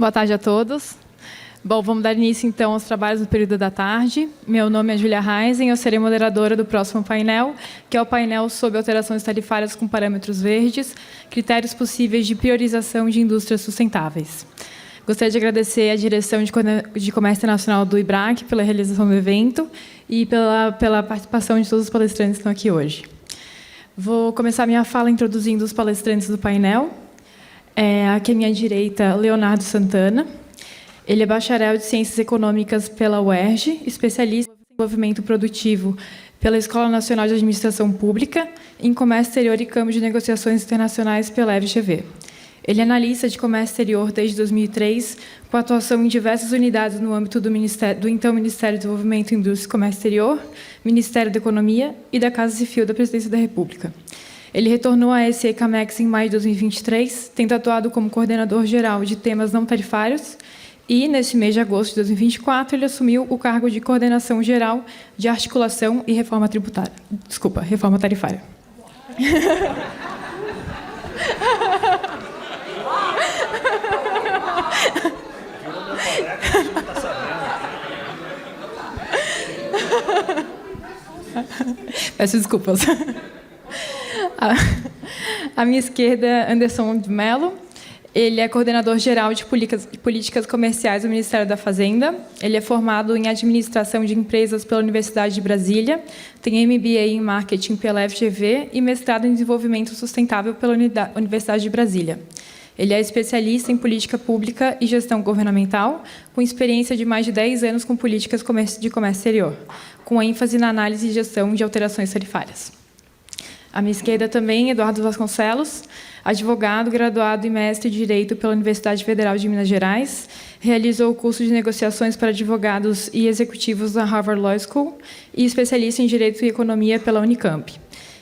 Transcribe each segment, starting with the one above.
Boa tarde a todos. Bom, vamos dar início, então, aos trabalhos do período da tarde. Meu nome é Júlia Reisen, eu serei moderadora do próximo painel, que é o painel sobre alterações tarifárias com parâmetros verdes, critérios possíveis de priorização de indústrias sustentáveis. Gostaria de agradecer à Direção de Comércio Internacional do IBRAC pela realização do evento e pela participação de todos os palestrantes que estão aqui hoje. Vou começar minha fala introduzindo os palestrantes do painel. Aqui à minha direita, Leonardo Santana. Ele é bacharel de Ciências Econômicas pela UERJ, especialista em desenvolvimento produtivo pela Escola Nacional de Administração Pública, em Comércio Exterior e Câmbio de Negociações Internacionais pela FGV. Ele é analista de comércio exterior desde 2003, com atuação em diversas unidades no âmbito do então Ministério do Desenvolvimento, Indústria e Comércio Exterior, Ministério da Economia e da Casa Civil da Presidência da República. Ele retornou à SE-Camex em maio de 2023, tendo atuado como coordenador geral de temas não tarifários, e, neste mês de agosto de 2024, ele assumiu o cargo de coordenação geral de articulação e reforma tributária. Desculpa, reforma tarifária. Peço desculpas. À minha esquerda, Anderson de Mello. Ele é coordenador geral de políticas comerciais do Ministério da Fazenda. Ele é formado em administração de empresas pela Universidade de Brasília, tem MBA em marketing pela FGV e mestrado em desenvolvimento sustentável pela Universidade de Brasília. Ele é especialista em política pública e gestão governamental, com experiência de mais de 10 anos com políticas de comércio exterior, com ênfase na análise e gestão de alterações tarifárias. À minha esquerda também, Eduardo Vasconcelos, advogado, graduado e mestre de Direito pela Universidade Federal de Minas Gerais, realizou o curso de negociações para advogados e executivos da Harvard Law School e especialista em Direito e Economia pela Unicamp.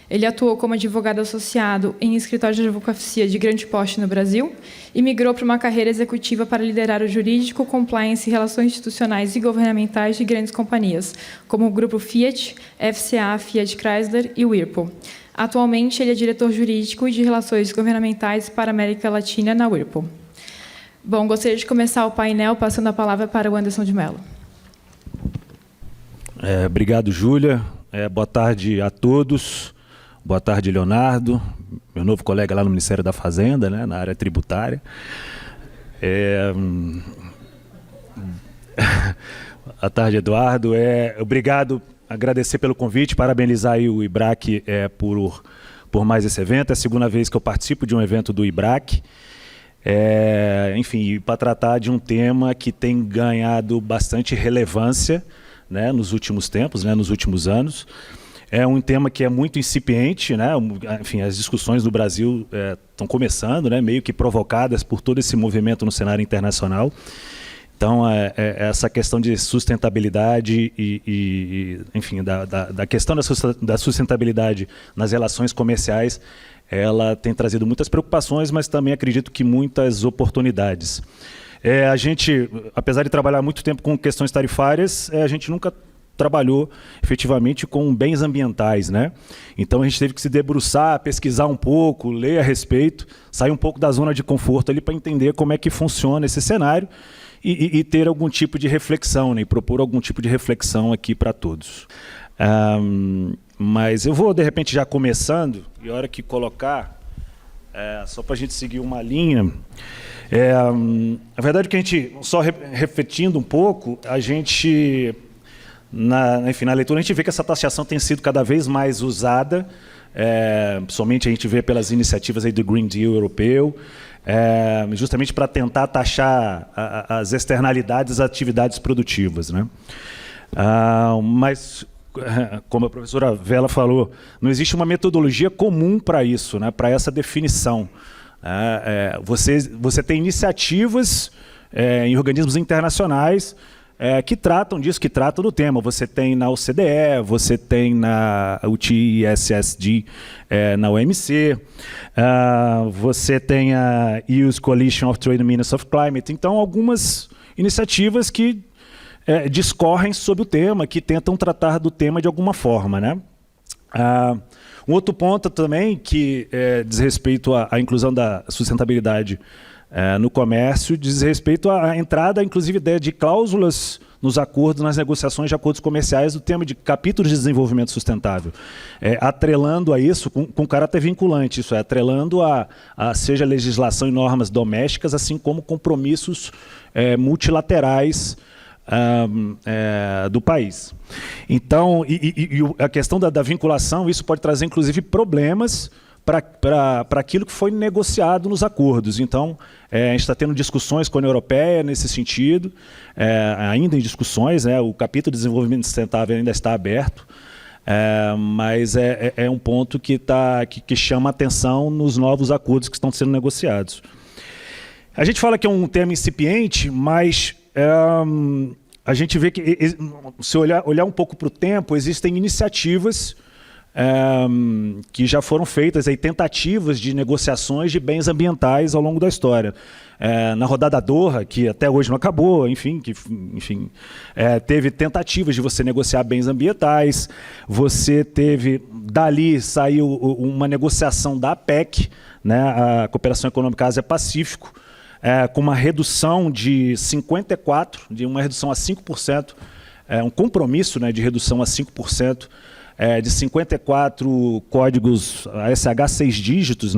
Ele atuou como advogado associado em escritórios de advocacia de grande porte no Brasil e migrou para uma carreira executiva para liderar o jurídico, compliance e relações institucionais e governamentais de grandes companhias, como o Grupo Fiat, FCA, Fiat Chrysler e Whirlpool. Atualmente, ele é diretor jurídico e de relações governamentais para a América Latina na Whirlpool. Bom, gostaria de começar o painel passando a palavra para o Anderson de Mello. Obrigado, Júlia. Boa tarde a todos. Boa tarde, Leonardo, meu novo colega lá no Ministério da Fazenda, né, na área tributária. Boa tarde, Eduardo. Obrigado, agradecer pelo convite, parabenizar aí o IBRAC por mais esse evento. É a segunda vez que eu participo de um evento do IBRAC. Enfim, para tratar de um tema que tem ganhado bastante relevância, né, nos últimos tempos, né, nos últimos anos. É um tema que é muito incipiente, né? Enfim, as discussões no Brasil estão começando, né? Meio que provocadas por todo esse movimento no cenário internacional. Então, essa questão de sustentabilidade enfim, da questão da sustentabilidade nas relações comerciais, ela tem trazido muitas preocupações, mas também acredito que muitas oportunidades. A gente, apesar de trabalhar muito tempo com questões tarifárias, a gente nunca trabalhou efetivamente com bens ambientais, né? Então a gente teve que se debruçar, pesquisar um pouco, ler a respeito, sair um pouco da zona de conforto ali para entender como é que funciona esse cenário e ter algum tipo de reflexão, né? E propor algum tipo de reflexão aqui para todos. Mas eu vou de repente já começando, e a hora que colocar, só para a gente seguir uma linha. A verdade é que a gente, só refletindo um pouco, a gente enfim, na leitura a gente vê que essa taxação tem sido cada vez mais usada, somente a gente vê pelas iniciativas aí do Green Deal europeu, justamente para tentar taxar as externalidades das atividades produtivas, né? Mas, como a professora Vela falou, não existe uma metodologia comum para isso, né, para essa definição. Você tem iniciativas em organismos internacionais que tratam disso, que tratam do tema. Você tem na OCDE, você tem na UTISSD, na OMC, você tem a EU's Coalition of Trade Ministers of Climate. Então, algumas iniciativas que discorrem sobre o tema, que tentam tratar do tema de alguma forma, né? Um outro ponto também que diz respeito à inclusão da sustentabilidade no comércio diz respeito à entrada, inclusive, de cláusulas nos acordos, nas negociações de acordos comerciais, do tema de capítulos de desenvolvimento sustentável, atrelando a isso com caráter vinculante, isso é, atrelando a seja legislação e normas domésticas, assim como compromissos multilaterais do país. Então, a questão da vinculação, isso pode trazer, inclusive, problemas para aquilo que foi negociado nos acordos. Então, a gente está tendo discussões com a União Europeia nesse sentido, ainda em discussões, o capítulo de desenvolvimento sustentável ainda está aberto, mas é um ponto que chama atenção nos novos acordos que estão sendo negociados. A gente fala que é um tema incipiente, mas a gente vê que, se olhar um pouco para o tempo, existem iniciativas que já foram feitas, tentativas de negociações de bens ambientais ao longo da história. Na rodada Doha, que até hoje não acabou, teve tentativas de você negociar bens ambientais, dali saiu uma negociação da APEC, a Cooperação Econômica Ásia-Pacífico, com uma redução de 54%, de uma redução a 5%, um compromisso de redução a 5%, de 54 códigos ASH 6 dígitos,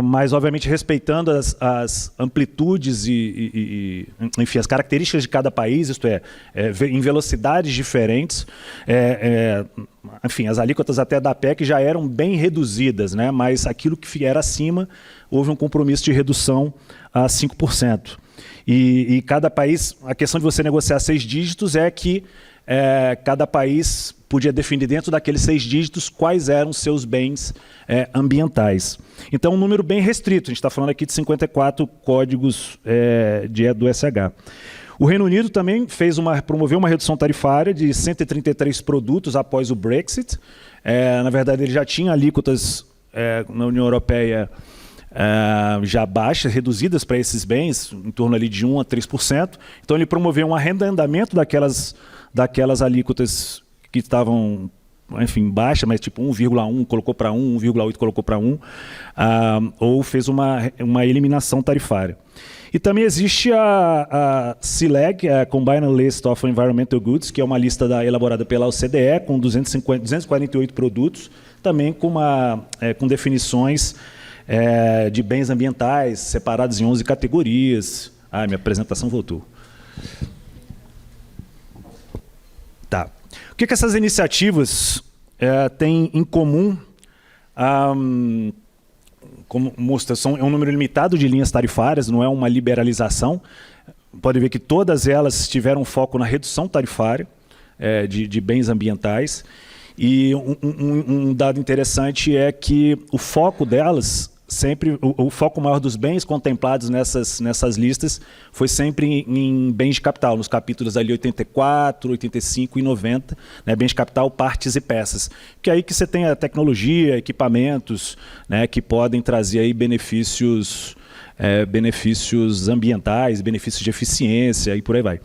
mas, obviamente, respeitando as amplitudes enfim, as características de cada país, isto é, em velocidades diferentes. Enfim, as alíquotas até da PEC já eram bem reduzidas, mas aquilo que era acima, houve um compromisso de redução a 5%. E cada país, a questão de você negociar 6 dígitos é que cada país podia definir dentro daqueles 6 dígitos quais eram seus bens ambientais. Então, um número bem restrito, a gente está falando aqui de 54 códigos do SH. O Reino Unido também promoveu uma redução tarifária de 133 produtos após o Brexit. Na verdade, ele já tinha alíquotas na União Europeia já baixas, reduzidas para esses bens, em torno ali de 1% a 3%. Então, ele promoveu um arrendamento daquelas alíquotas que estavam, enfim, baixa, mas tipo 1,1 colocou para 1, 1,8 colocou para 1, ou fez uma eliminação tarifária. E também existe a CILEG, a Combined List of Environmental Goods, que é uma lista elaborada pela OCDE, com 248 produtos, também com definições de bens ambientais, separados em 11 categorias. Minha apresentação voltou. Tá. O que essas iniciativas têm em comum? Como mostra, é um número limitado de linhas tarifárias, não é uma liberalização. Pode ver que todas elas tiveram foco na redução tarifária de bens ambientais. E um dado interessante é que o foco delas, sempre o foco maior dos bens contemplados nessas listas foi sempre em bens de capital, nos capítulos ali 84, 85 e 90, bens de capital, partes e peças. Que é aí que você tem a tecnologia, equipamentos, que podem trazer aí benefícios ambientais, benefícios de eficiência e por aí vai.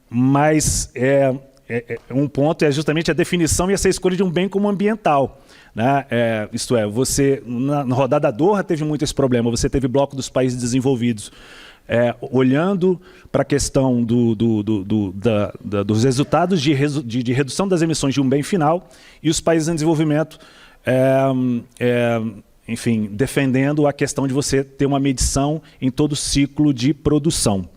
Mas um ponto é justamente a definição e essa escolha de um bem como ambiental. Isto é, você na rodada Doha teve muito esse problema, você teve bloco dos países desenvolvidos olhando para a questão dos resultados de redução das emissões de um bem final e os países em desenvolvimento enfim, defendendo a questão de você ter uma medição em todo o ciclo de produção.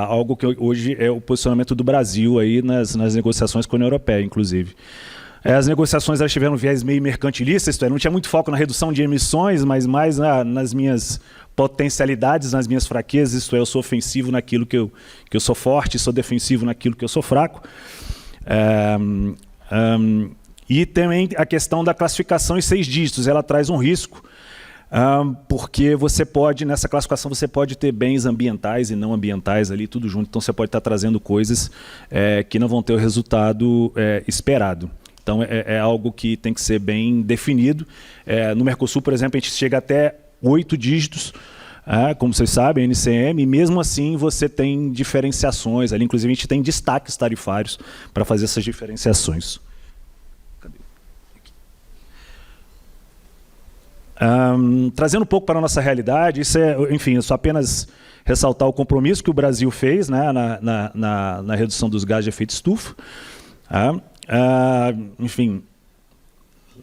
Algo que hoje é o posicionamento do Brasil aí nas negociações com a União Europeia, inclusive. As negociações elas tiveram um viés meio mercantilista, isto é, não tinha muito foco na redução de emissões, mas mais nas minhas potencialidades, nas minhas fraquezas, isto é, eu sou ofensivo naquilo que eu sou forte, sou defensivo naquilo que eu sou fraco. E também a questão da classificação em 6 dígitos, ela traz um risco, porque você pode, nessa classificação, você pode ter bens ambientais e não ambientais ali, tudo junto, então você pode estar trazendo coisas que não vão ter o resultado esperado. Então, é algo que tem que ser bem definido. No Mercosul, por exemplo, a gente chega até 8 dígitos, como vocês sabem, NCM, e mesmo assim você tem diferenciações. Ali, inclusive, a gente tem destaques tarifários para fazer essas diferenciações. Trazendo um pouco para a nossa realidade, isso é, enfim, eu só apenas ressaltar o compromisso que o Brasil fez, né, na redução dos gases de efeito estufa. Enfim,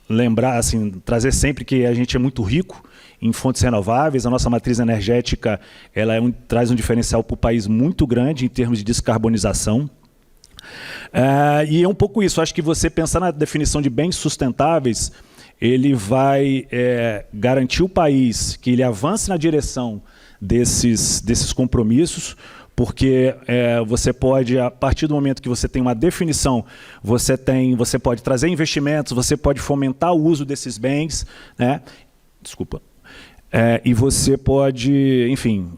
lembrar, assim, trazer sempre que a gente é muito rico em fontes renováveis, a nossa matriz energética ela traz um diferencial para o país muito grande em termos de descarbonização. E é um pouco isso, acho que você pensar na definição de bens sustentáveis, ele vai garantir o país que ele avance na direção desses compromissos, porque você pode, a partir do momento que você tem uma definição, você pode trazer investimentos, você pode fomentar o uso desses bens, né? Desculpa. E você pode, enfim,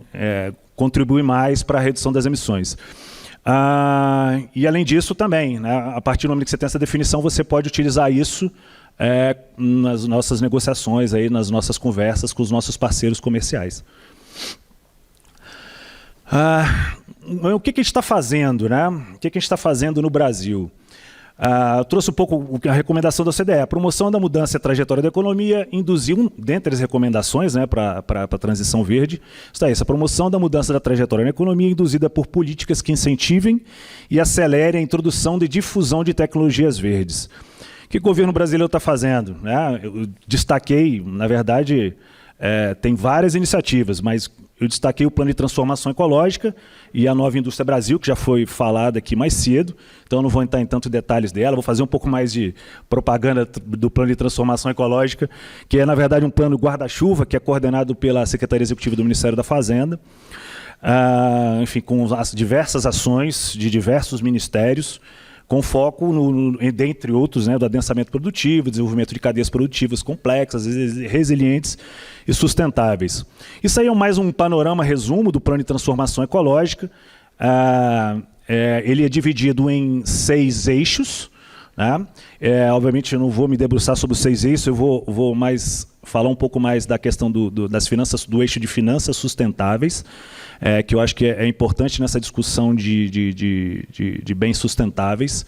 contribuir mais para a redução das emissões. E além disso também, né, a partir do momento que você tem essa definição, você pode utilizar isso nas nossas negociações, aí, nas nossas conversas com os nossos parceiros comerciais. O que a gente está fazendo, né? O que a gente está fazendo no Brasil? Eu trouxe um pouco a recomendação da OCDE, a promoção da mudança e a trajetória da economia, induziu, dentre as recomendações, né, para a transição verde, está essa promoção da mudança da trajetória na economia induzida por políticas que incentivem e acelerem a introdução de difusão de tecnologias verdes. O que o governo brasileiro está fazendo? Eu destaquei, na verdade, tem várias iniciativas, mas eu destaquei o Plano de Transformação Ecológica e a Nova Indústria Brasil, que já foi falada aqui mais cedo, então eu não vou entrar em tantos detalhes dela, vou fazer um pouco mais de propaganda do Plano de Transformação Ecológica, que é, na verdade, um plano guarda-chuva, que é coordenado pela Secretaria Executiva do Ministério da Fazenda, enfim, com as diversas ações de diversos ministérios, com foco, dentre outros, né, do adensamento produtivo, desenvolvimento de cadeias produtivas complexas, resilientes e sustentáveis. Isso aí é mais um panorama, resumo do Plano de Transformação Ecológica. Ele é dividido em 6 eixos. Né? Obviamente, eu não vou me debruçar sobre os 6 eixos, eu vou mais falar um pouco mais da questão das finanças, do eixo de finanças sustentáveis, que eu acho que é importante nessa discussão de bens sustentáveis.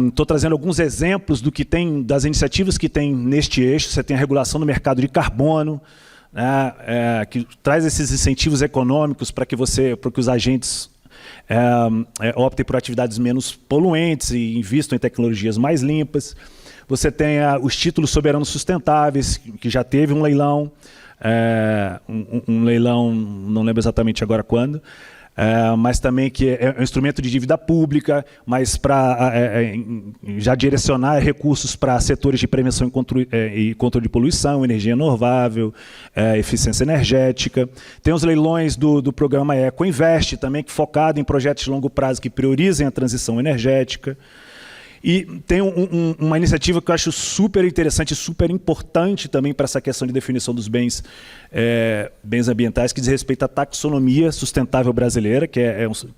Estou trazendo alguns exemplos do que tem, das iniciativas que tem neste eixo. Você tem a regulação do mercado de carbono, né, que traz esses incentivos econômicos para que os agentes optem por atividades menos poluentes e invistam em tecnologias mais limpas. Você tem os títulos soberanos sustentáveis, que já teve um leilão, um leilão, não lembro exatamente agora quando, mas também que é um instrumento de dívida pública, mas para já direcionar recursos para setores de prevenção e controle de poluição, energia renovável, eficiência energética. Tem os leilões do programa Ecoinvest, também que focado em projetos de longo prazo que priorizem a transição energética. E tem uma iniciativa que eu acho super interessante e super importante também para essa questão de definição dos bens ambientais, que diz respeito à taxonomia sustentável brasileira, que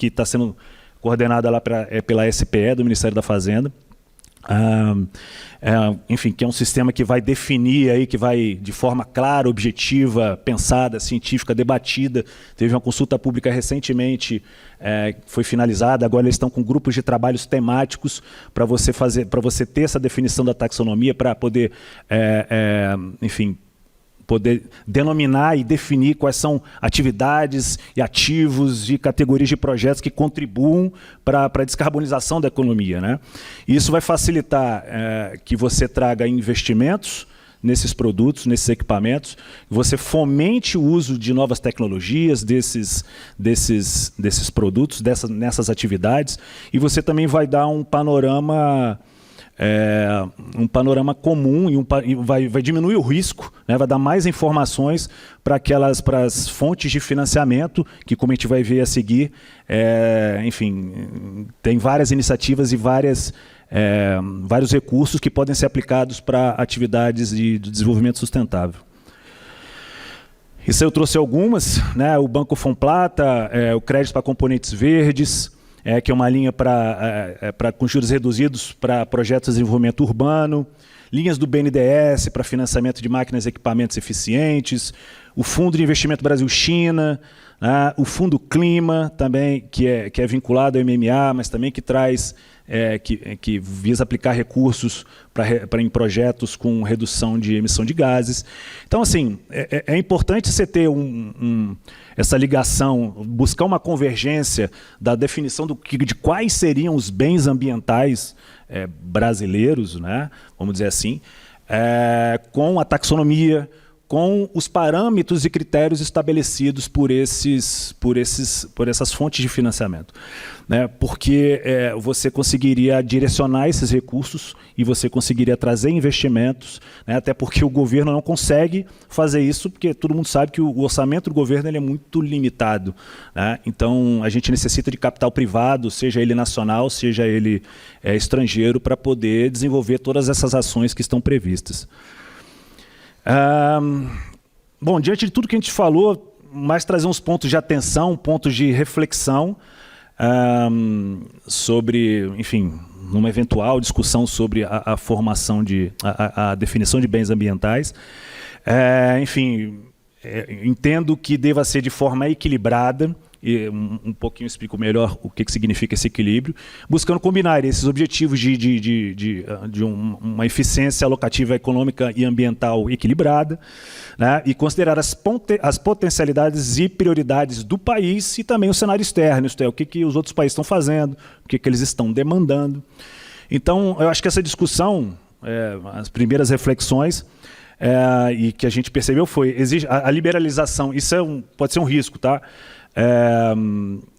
está sendo coordenada lá pela SPE, do Ministério da Fazenda. Enfim, que é um sistema que vai definir, aí, que vai de forma clara, objetiva, pensada, científica, debatida. Teve uma consulta pública recentemente, foi finalizada, agora eles estão com grupos de trabalhos temáticos para você ter essa definição da taxonomia, para poder, enfim, poder denominar e definir quais são atividades e ativos e categorias de projetos que contribuam para a descarbonização da economia, né? Isso vai facilitar que você traga investimentos nesses produtos, nesses equipamentos, que você fomente o uso de novas tecnologias desses produtos, nessas atividades, e você também vai dar um panorama comum e vai diminuir o risco, né? Vai dar mais informações para as fontes de financiamento, que, como a gente vai ver a seguir, enfim, tem várias iniciativas e vários recursos que podem ser aplicados para atividades de desenvolvimento sustentável. Isso eu trouxe algumas, né? O Banco Fomplata, o crédito para componentes verdes, que é uma linha com juros reduzidos para projetos de desenvolvimento urbano, linhas do BNDES para financiamento de máquinas e equipamentos eficientes, o Fundo de Investimento Brasil-China, né? O Fundo Clima também, que é vinculado ao MMA, mas também que traz, que visa aplicar recursos em projetos com redução de emissão de gases. Então, assim, é importante você ter essa ligação, buscar uma convergência da definição de quais seriam os bens ambientais brasileiros, né? Vamos dizer assim, com a taxonomia, com os parâmetros e critérios estabelecidos por essas fontes de financiamento, né? Porque você conseguiria direcionar esses recursos e você conseguiria trazer investimentos, né? Até porque o governo não consegue fazer isso, porque todo mundo sabe que o orçamento do governo ele é muito limitado, né? Então, a gente necessita de capital privado, seja ele nacional, seja ele estrangeiro, para poder desenvolver todas essas ações que estão previstas. Bom, diante de tudo que a gente falou, mais trazer uns pontos de atenção, pontos de reflexão sobre, enfim, numa eventual discussão sobre a formação a definição de bens ambientais. Enfim, entendo que deva ser de forma equilibrada, e um pouquinho explico melhor o que significa esse equilíbrio, buscando combinar esses objetivos de uma eficiência alocativa econômica e ambiental equilibrada, né, e considerar as potencialidades e prioridades do país e também o cenário externo, isto é, o que os outros países estão fazendo, o que eles estão demandando. Então, eu acho que essa discussão, as primeiras reflexões, e que a gente percebeu foi, exige a liberalização, isso pode ser um risco, tá?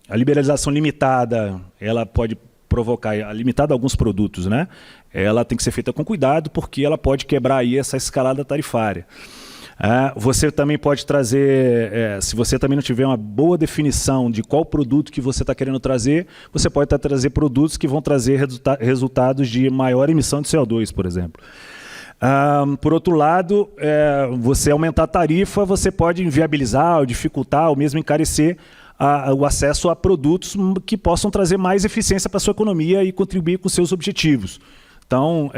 A liberalização limitada, ela pode provocar, limitada a alguns produtos, né? Ela tem que ser feita com cuidado, porque ela pode quebrar aí essa escalada tarifária. Você também pode trazer, se você também não tiver uma boa definição de qual produto que você está querendo trazer, você pode trazer produtos que vão trazer resultados de maior emissão de CO2, por exemplo. Por outro lado, você aumentar a tarifa, você pode inviabilizar, ou dificultar, ou mesmo encarecer o acesso a produtos que possam trazer mais eficiência para a sua economia e contribuir com seus objetivos. Então,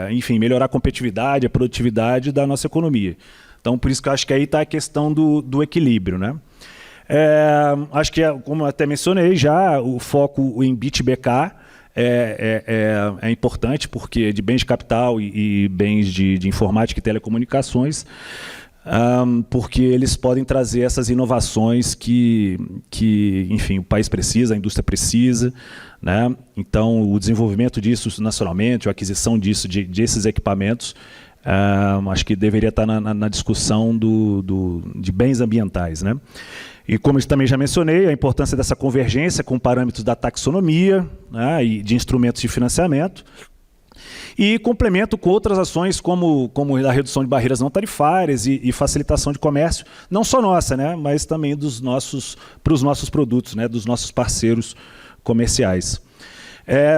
enfim, melhorar a competitividade, a produtividade da nossa economia. Então, por isso que eu acho que aí está a questão do equilíbrio, né? Acho que, como eu até mencionei já, o foco em BIT-BK é importante, porque de bens de capital e bens de informática e telecomunicações, porque eles podem trazer essas inovações que, enfim, o país precisa, a indústria precisa, né? Então, o desenvolvimento disso nacionalmente, a aquisição desses equipamentos, acho que deveria estar na discussão de bens ambientais, né? E como eu também já mencionei, a importância dessa convergência com parâmetros da taxonomia, né, e de instrumentos de financiamento, e complemento com outras ações como a redução de barreiras não tarifárias e facilitação de comércio, não só nossa, né, mas também para os nossos produtos, né, dos nossos parceiros comerciais.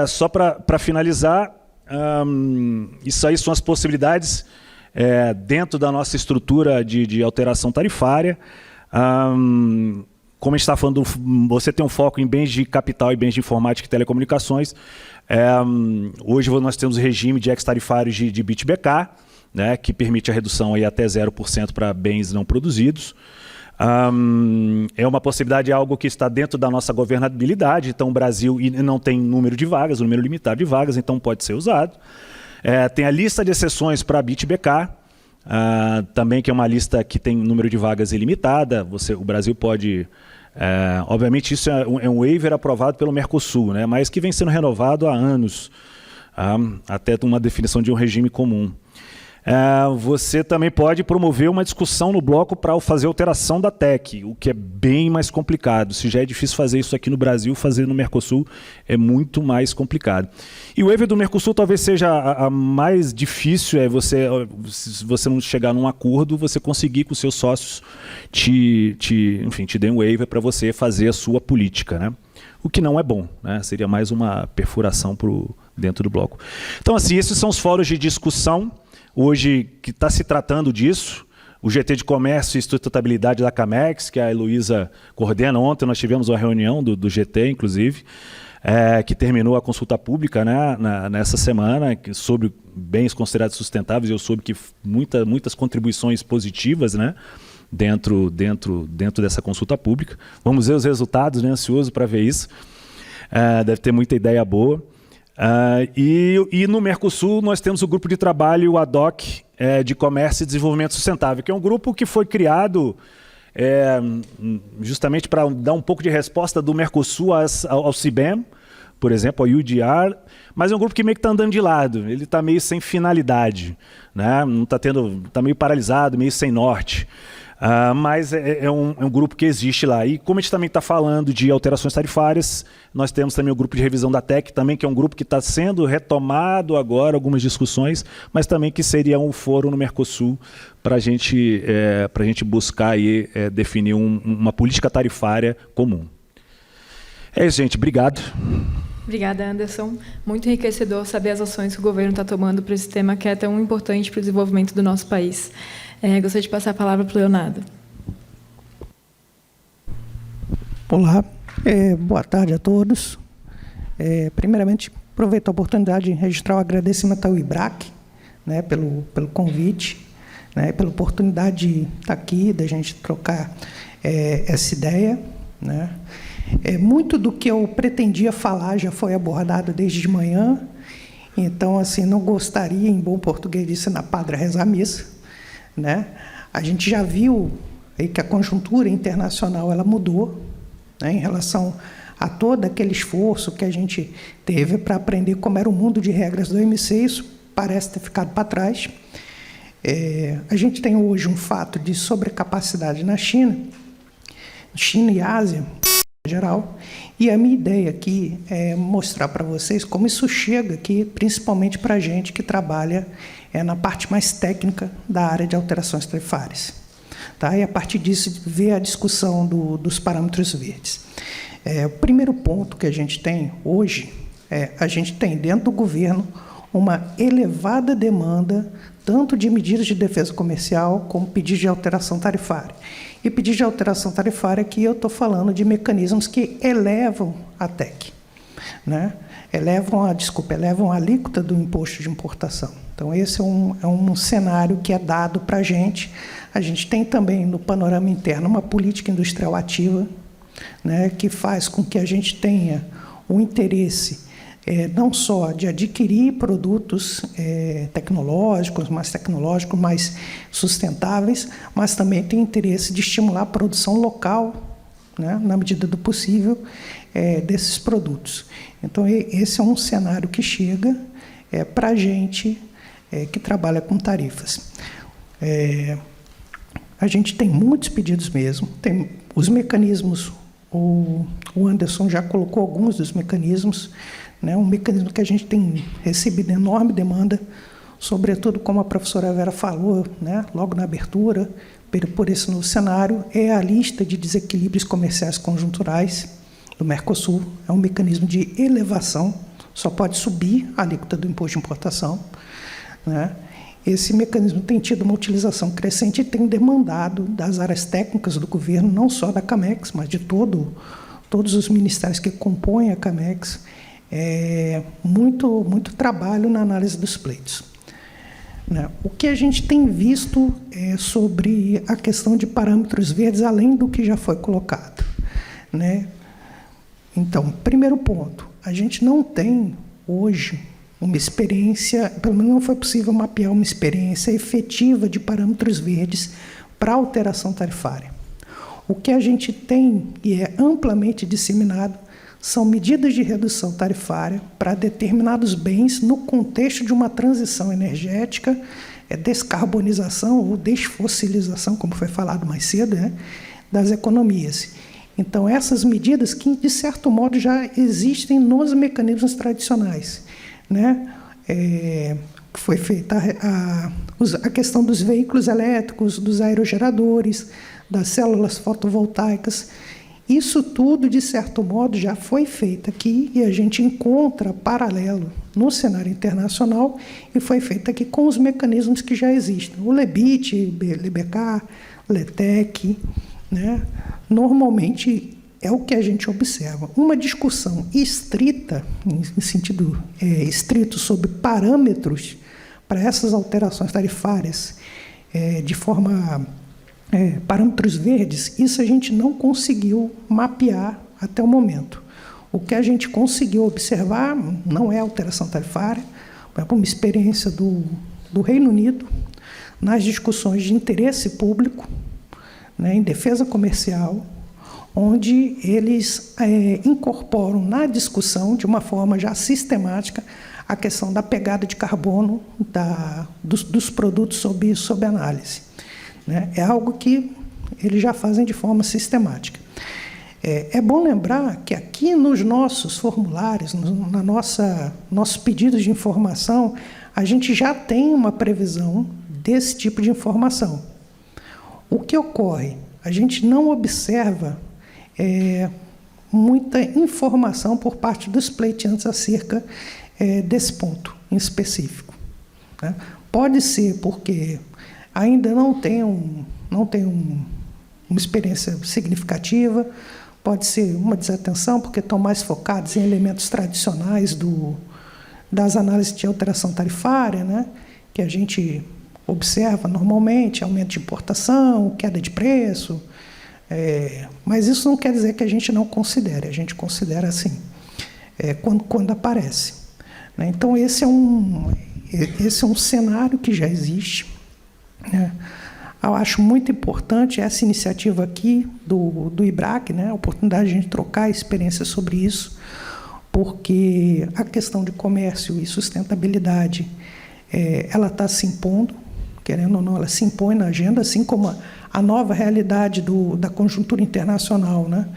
Só para finalizar, isso aí são as possibilidades dentro da nossa estrutura de alteração tarifária. Como a gente está falando, você tem um foco em bens de capital e bens de informática e telecomunicações. Hoje nós temos o regime de ex-tarifários de BIT-BK, né, que permite a redução aí até 0% para bens não produzidos. É uma possibilidade, algo que está dentro da nossa governabilidade. Então, o Brasil não tem número de vagas, um número limitado de vagas, então pode ser usado. Tem a lista de exceções para BIT-BK, também, que é uma lista que tem número de vagas ilimitada. O Brasil pode... obviamente, isso é um waiver aprovado pelo Mercosul, né, mas que vem sendo renovado há anos, até uma definição de um regime comum. Você também pode promover uma discussão no bloco para fazer alteração da TEC, o que é bem mais complicado. Se já é difícil fazer isso aqui no Brasil, fazer no Mercosul é muito mais complicado. E o waiver do Mercosul talvez seja a mais difícil, se você não chegar num acordo, você conseguir que os seus sócios enfim, te deem um waiver para você fazer a sua política, né? O que não é bom, né? Seria mais uma perfuração dentro do bloco. Então, assim, esses são os fóruns de discussão hoje que está se tratando disso. O GT de Comércio e Sustentabilidade da Camex, que a Heloísa coordena. Ontem nós tivemos uma reunião do GT, inclusive, que terminou a consulta pública, né, nessa semana, sobre bens considerados sustentáveis. Eu soube que muitas contribuições positivas, né, dentro dessa consulta pública. Vamos ver os resultados, né? Ansioso para ver isso. Deve ter muita ideia boa. E no Mercosul nós temos o grupo de trabalho ad hoc de comércio e desenvolvimento sustentável, que é um grupo que foi criado justamente para dar um pouco de resposta do Mercosul ao CIBEM, por exemplo, ao UDR, mas é um grupo que meio que está andando de lado, ele está meio sem finalidade, né? Não está meio paralisado, meio sem norte. Mas é um grupo que existe lá. E como a gente também está falando de alterações tarifárias, nós temos também o grupo de revisão da TEC, também, que é um grupo que está sendo retomado agora, algumas discussões, mas também que seria um foro no Mercosul para a gente buscar aí, definir uma política tarifária comum. É isso, gente. Obrigado. Obrigada, Anderson. Muito enriquecedor saber as ações que o governo está tomando para esse tema que é tão importante para o desenvolvimento do nosso país. Gostaria de passar a palavra para o Leonardo. Olá, boa tarde a todos. Primeiramente, aproveito a oportunidade de registrar o agradecimento ao IBRAC, né, pelo convite, né, pela oportunidade de estar aqui, da gente trocar essa ideia, né. Muito do que eu pretendia falar já foi abordado desde de manhã, então, assim, não gostaria, em bom português, de ensinar padre a rezar a missa, né? A gente já viu aí que a conjuntura internacional ela mudou, né, em relação a todo aquele esforço que a gente teve para aprender como era o mundo de regras do OMC, isso parece ter ficado para trás. A gente tem hoje um fato de sobrecapacidade na China e Ásia, em geral, e a minha ideia aqui é mostrar para vocês como isso chega aqui, principalmente para a gente que trabalha na parte mais técnica da área de alterações tarifárias. Tá? E, a partir disso, ver a discussão dos parâmetros verdes. O primeiro ponto que a gente tem hoje, a gente tem dentro do governo uma elevada demanda, tanto de medidas de defesa comercial, como pedidos de alteração tarifária. E pedidos de alteração tarifária, aqui eu estou falando de mecanismos que elevam a TEC, né? Elevam a alíquota do imposto de importação. Então, esse é um cenário que é dado para a gente. A gente tem também, no panorama interno, uma política industrial ativa, né, que faz com que a gente tenha o interesse não só de adquirir produtos tecnológicos, mais sustentáveis, mas também tem interesse de estimular a produção local, né, na medida do possível, desses produtos. Então, esse é um cenário que chega para a gente que trabalha com tarifas. A gente tem muitos pedidos mesmo, tem os mecanismos, o Anderson já colocou alguns dos mecanismos, né, um mecanismo que a gente tem recebido enorme demanda, sobretudo, como a professora Vera falou, né, logo na abertura, por esse novo cenário, é a lista de desequilíbrios comerciais conjunturais do Mercosul. É um mecanismo de elevação, só pode subir a alíquota do imposto de importação, né? Esse mecanismo tem tido uma utilização crescente e tem demandado das áreas técnicas do governo, não só da CAMEX, mas de todos os ministérios que compõem a CAMEX, muito trabalho na análise dos pleitos. O que a gente tem visto sobre a questão de parâmetros verdes, além do que já foi colocado, né? Então, primeiro ponto, a gente não tem hoje uma experiência, pelo menos não foi possível mapear uma experiência efetiva de parâmetros verdes para alteração tarifária. O que a gente tem, e é amplamente disseminado, são medidas de redução tarifária para determinados bens no contexto de uma transição energética, descarbonização ou desfossilização, como foi falado mais cedo, né, das economias. Então, essas medidas que, de certo modo, já existem nos mecanismos tradicionais, né? Foi feita a questão dos veículos elétricos, dos aerogeradores, das células fotovoltaicas. Isso tudo, de certo modo, já foi feito aqui e a gente encontra paralelo no cenário internacional e foi feito aqui com os mecanismos que já existem. O LEBIT, LBK, LETEC, né? Normalmente é o que a gente observa. Uma discussão estrita, em sentido estrito, sobre parâmetros para essas alterações tarifárias de forma parâmetros verdes, isso a gente não conseguiu mapear até o momento. O que a gente conseguiu observar não é alteração tarifária, é uma experiência do Reino Unido, nas discussões de interesse público, né, em defesa comercial, onde eles incorporam na discussão, de uma forma já sistemática, a questão da pegada de carbono dos produtos sob análise. Né? É algo que eles já fazem de forma sistemática. É bom lembrar que aqui nos nossos formulários, nossos pedidos de informação, a gente já tem uma previsão desse tipo de informação. O que ocorre? A gente não observa muita informação por parte dos pleiteantes acerca desse ponto em específico. Né? Pode ser porque ainda não tem uma experiência significativa, pode ser uma desatenção, porque estão mais focados em elementos tradicionais das análises de alteração tarifária, né, que a gente observa normalmente, aumento de importação, queda de preço, mas isso não quer dizer que a gente não considere, a gente considera assim, quando aparece. Né. Então, esse é um cenário que já existe, né. Eu acho muito importante essa iniciativa aqui do IBRAC, né, a oportunidade de a gente trocar experiências sobre isso, porque a questão de comércio e sustentabilidade, ela está se impondo, querendo ou não, ela se impõe na agenda, assim como a nova realidade da conjuntura internacional, né,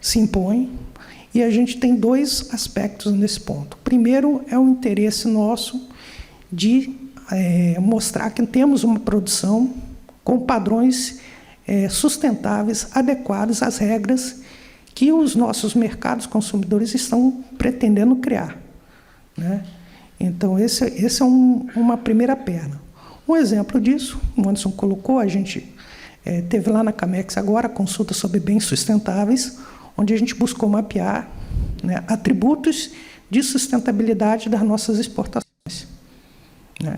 se impõe, e a gente tem dois aspectos nesse ponto. Primeiro é o interesse nosso de mostrar que temos uma produção com padrões sustentáveis, adequados às regras que os nossos mercados consumidores estão pretendendo criar. Né? Então, esse é uma primeira perna. Um exemplo disso, o Anderson colocou, a gente teve lá na Camex agora a consulta sobre bens sustentáveis, onde a gente buscou mapear, né, atributos de sustentabilidade das nossas exportações.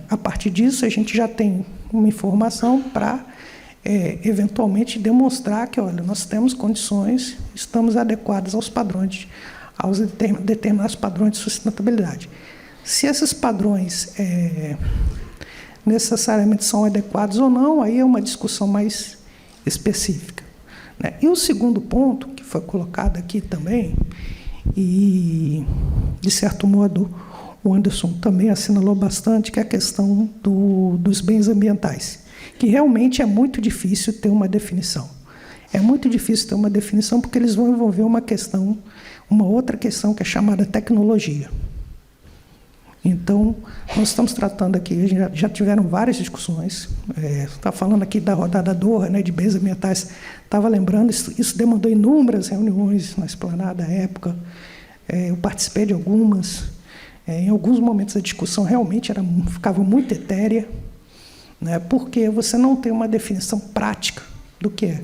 A partir disso, a gente já tem uma informação para, eventualmente, demonstrar que, olha, nós temos condições, estamos adequados aos padrões, aos determinados padrões de sustentabilidade. Se esses padrões necessariamente são adequados ou não, aí é uma discussão mais específica. Né? E o segundo ponto, que foi colocado aqui também, e, de certo modo, o Anderson também assinalou bastante, que é a questão dos bens ambientais, que realmente é muito difícil ter uma definição. É muito difícil ter uma definição porque eles vão envolver uma outra questão que é chamada tecnologia. Então, nós estamos tratando aqui, já tiveram várias discussões, está falando aqui da rodada Doha, né, de bens ambientais, estava lembrando, isso demandou inúmeras reuniões na esplanada à época, eu participei de algumas. Em alguns momentos a discussão realmente ficava muito etérea, né, porque você não tem uma definição prática do que é.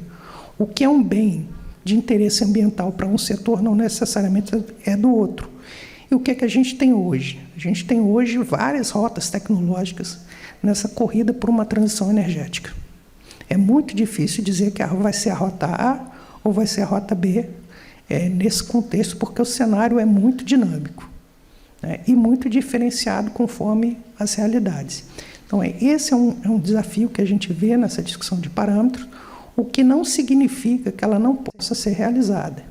O que é um bem de interesse ambiental para um setor não necessariamente é do outro. E o que é que a gente tem hoje? A gente tem hoje várias rotas tecnológicas nessa corrida por uma transição energética. É muito difícil dizer que vai ser a rota A ou vai ser a rota B nesse contexto, porque o cenário é muito dinâmico. E muito diferenciado conforme as realidades. Então, esse é um desafio que a gente vê nessa discussão de parâmetros, o que não significa que ela não possa ser realizada.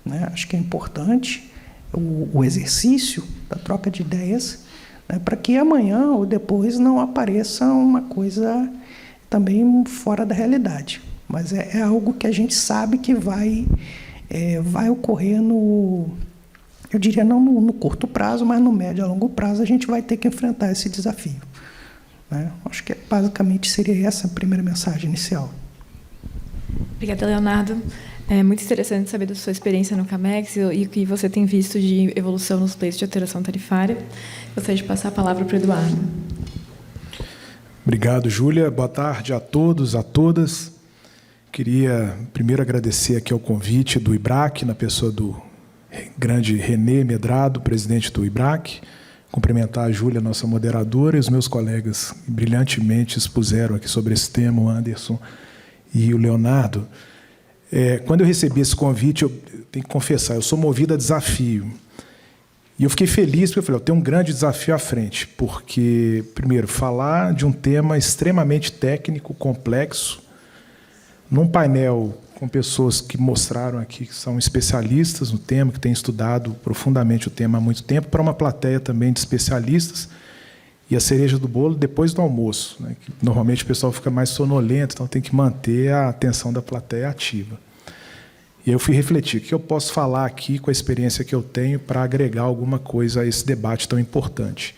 Né? Acho que é importante o exercício da troca de ideias, né, para que amanhã ou depois não apareça uma coisa também fora da realidade. Mas é algo que a gente sabe que vai ocorrer eu diria não no curto prazo, mas no médio a longo prazo a gente vai ter que enfrentar esse desafio. Né? Acho que basicamente seria essa a primeira mensagem inicial. Obrigada, Leonardo. É muito interessante saber da sua experiência no Camex e o que você tem visto de evolução nos pleitos de alteração tarifária. Gostaria de passar a palavra para o Eduardo. Obrigado, Júlia. Boa tarde a todos, a todas. Queria primeiro agradecer aqui ao convite do IBRAC, na pessoa do grande René Medrado, presidente do IBRAC, cumprimentar a Júlia, nossa moderadora, e os meus colegas que brilhantemente expuseram aqui sobre esse tema, o Anderson e o Leonardo. Quando eu recebi esse convite, eu tenho que confessar, eu sou movido a desafio. E eu fiquei feliz, porque eu falei, eu tenho um grande desafio à frente, porque, primeiro, falar de um tema extremamente técnico, complexo, num painel com pessoas que mostraram aqui que são especialistas no tema, que têm estudado profundamente o tema há muito tempo, para uma plateia também de especialistas, e a cereja do bolo depois do almoço, né, que normalmente o pessoal fica mais sonolento, então tem que manter a atenção da plateia ativa. E eu fui refletir, o que eu posso falar aqui com a experiência que eu tenho para agregar alguma coisa a esse debate tão importante.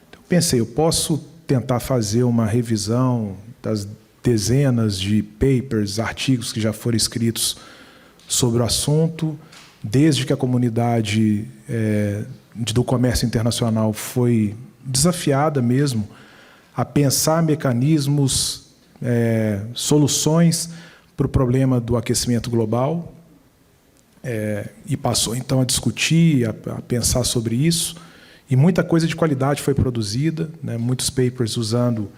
Então, pensei, eu posso tentar fazer uma revisão das dezenas de papers, artigos que já foram escritos sobre o assunto, desde que a comunidade do comércio internacional foi desafiada mesmo a pensar mecanismos, soluções para o problema do aquecimento global, e passou então a discutir, a pensar sobre isso, e muita coisa de qualidade foi produzida, né, muitos papers usando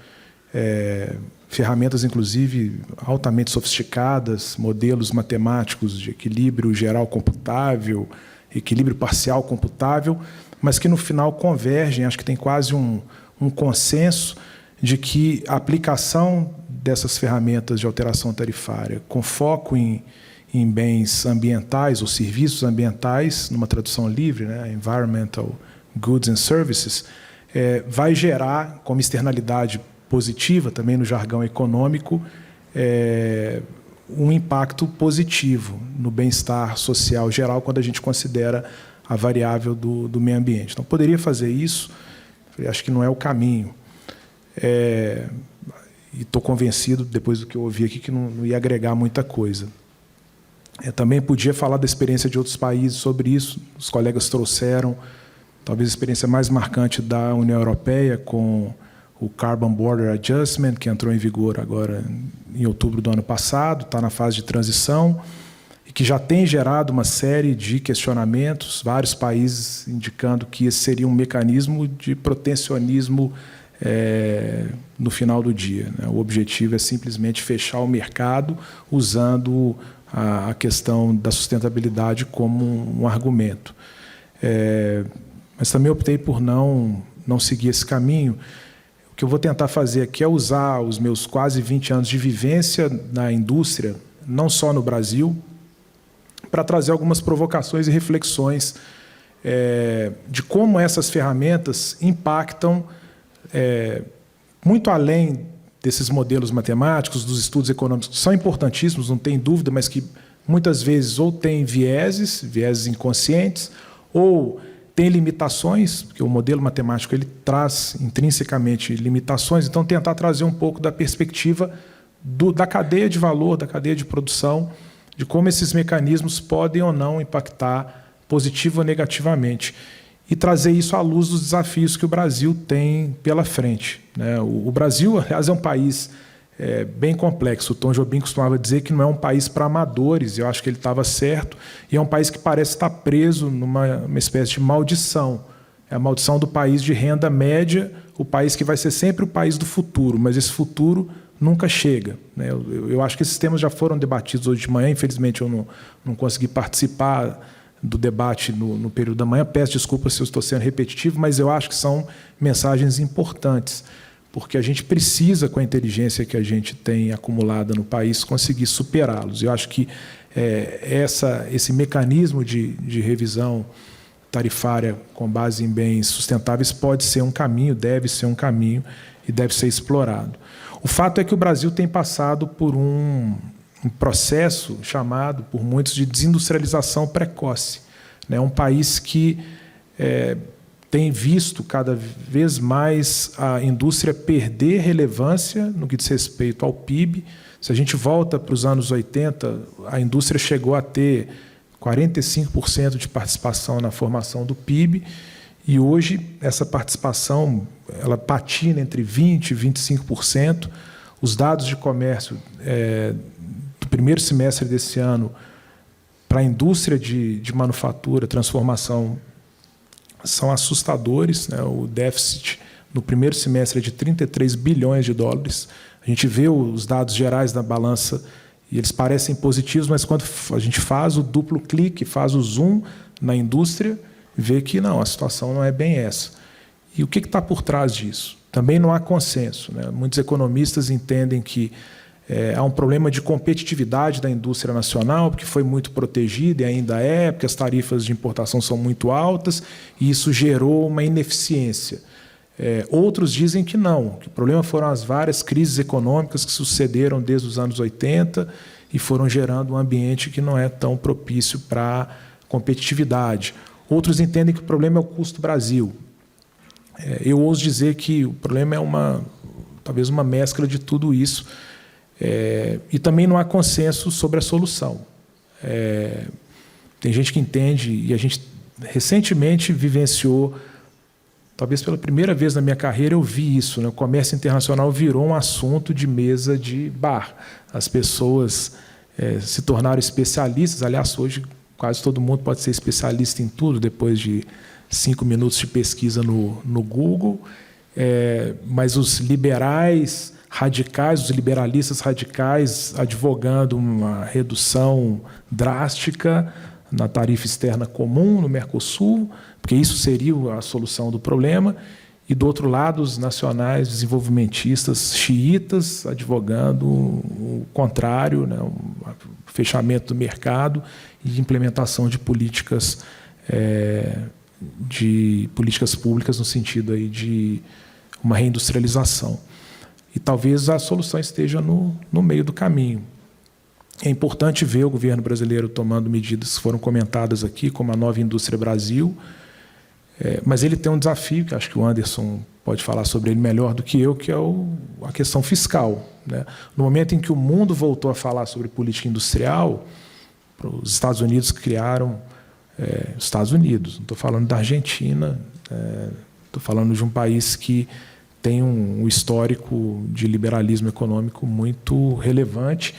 ferramentas, inclusive, altamente sofisticadas, modelos matemáticos de equilíbrio geral computável, equilíbrio parcial computável, mas que, no final, convergem, acho que tem quase um consenso de que a aplicação dessas ferramentas de alteração tarifária, com foco em bens ambientais ou serviços ambientais, numa tradução livre, né, Environmental Goods and Services, vai gerar, como externalidade positiva, também no jargão econômico, um impacto positivo no bem-estar social geral, quando a gente considera a variável do meio ambiente. Então, poderia fazer isso, acho que não é o caminho. E estou convencido, depois do que eu ouvi aqui, que não ia agregar muita coisa. Também podia falar da experiência de outros países sobre isso, os colegas trouxeram, talvez a experiência mais marcante da União Europeia, com o Carbon Border Adjustment, que entrou em vigor agora em outubro do ano passado, está na fase de transição, e que já tem gerado uma série de questionamentos, vários países indicando que esse seria um mecanismo de protecionismo no final do dia, né? O objetivo é simplesmente fechar o mercado usando a questão da sustentabilidade como um argumento. Mas também optei por não seguir esse caminho. O que eu vou tentar fazer aqui é usar os meus quase 20 anos de vivência na indústria, não só no Brasil, para trazer algumas provocações e reflexões de como essas ferramentas impactam muito além desses modelos matemáticos, dos estudos econômicos, que são importantíssimos, não tem dúvida, mas que muitas vezes ou têm vieses inconscientes, ou tem limitações, porque o modelo matemático ele traz intrinsecamente limitações, então tentar trazer um pouco da perspectiva da cadeia de valor, da cadeia de produção, de como esses mecanismos podem ou não impactar positivo ou negativamente, e trazer isso à luz dos desafios que o Brasil tem pela frente, né? O Brasil, aliás, é um país bem complexo. O Tom Jobim costumava dizer que não é um país para amadores, e eu acho que ele estava certo, e é um país que parece estar preso numa espécie de maldição. É a maldição do país de renda média, o país que vai ser sempre o país do futuro, mas esse futuro nunca chega, né? Eu acho que esses temas já foram debatidos hoje de manhã, infelizmente eu não consegui participar do debate no período da manhã. Peço desculpas se eu estou sendo repetitivo, mas eu acho que são mensagens importantes, porque a gente precisa, com a inteligência que a gente tem acumulada no país, conseguir superá-los. Eu acho que esse mecanismo de revisão tarifária com base em bens sustentáveis pode ser um caminho, deve ser um caminho e deve ser explorado. O fato é que o Brasil tem passado por um processo chamado, por muitos, de desindustrialização precoce, né? Um país que tem visto cada vez mais a indústria perder relevância no que diz respeito ao PIB. Se a gente volta para os anos 80, a indústria chegou a ter 45% de participação na formação do PIB, e hoje essa participação ela patina entre 20% e 25%. Os dados de comércio do primeiro semestre desse ano para a indústria de manufatura, transformação, são assustadores, né? O déficit no primeiro semestre é de 33 bilhões de dólares. A gente vê os dados gerais da balança e eles parecem positivos, mas quando a gente faz o duplo clique, faz o zoom na indústria, vê que não, a situação não é bem essa. E o que está por trás disso? Também não há consenso, né? Muitos economistas entendem que há um problema de competitividade da indústria nacional, porque foi muito protegida e ainda é, porque as tarifas de importação são muito altas, e isso gerou uma ineficiência. Outros dizem que não, que o problema foram as várias crises econômicas que sucederam desde os anos 80 e foram gerando um ambiente que não é tão propício para competitividade. Outros entendem que o problema é o custo Brasil. Eu ouso dizer que o problema é talvez uma mescla de tudo isso, e também não há consenso sobre a solução. Tem gente que entende, e a gente recentemente vivenciou, talvez pela primeira vez na minha carreira eu vi isso, né? O comércio internacional virou um assunto de mesa de bar. As pessoas se tornaram especialistas. Aliás, hoje quase todo mundo pode ser especialista em tudo, depois de 5 minutos de pesquisa no Google. Mas os liberais radicais, os liberalistas radicais, advogando uma redução drástica na tarifa externa comum no Mercosul, porque isso seria a solução do problema, e, do outro lado, os nacionais desenvolvimentistas xiitas advogando o contrário, né, o fechamento do mercado e implementação de políticas públicas no sentido aí de uma reindustrialização. E talvez a solução esteja no meio do caminho. É importante ver o governo brasileiro tomando medidas que foram comentadas aqui, como a Nova Indústria Brasil, mas ele tem um desafio, que acho que o Anderson pode falar sobre ele melhor do que eu, que é a questão fiscal, né? No momento em que o mundo voltou a falar sobre política industrial, os Estados Unidos criaram... Estados Unidos, não estou falando da Argentina, estou falando de um país que tem um histórico de liberalismo econômico muito relevante,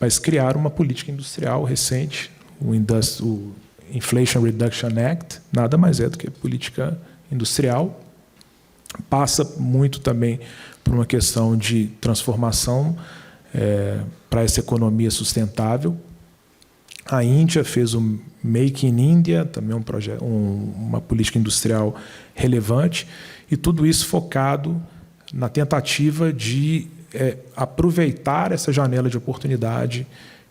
mas criaram uma política industrial recente, o Inflation Reduction Act, nada mais é do que política industrial. Passa muito também por uma questão de transformação para essa economia sustentável. A Índia fez o Make in India, também uma política industrial relevante, e tudo isso focado na tentativa de aproveitar essa janela de oportunidade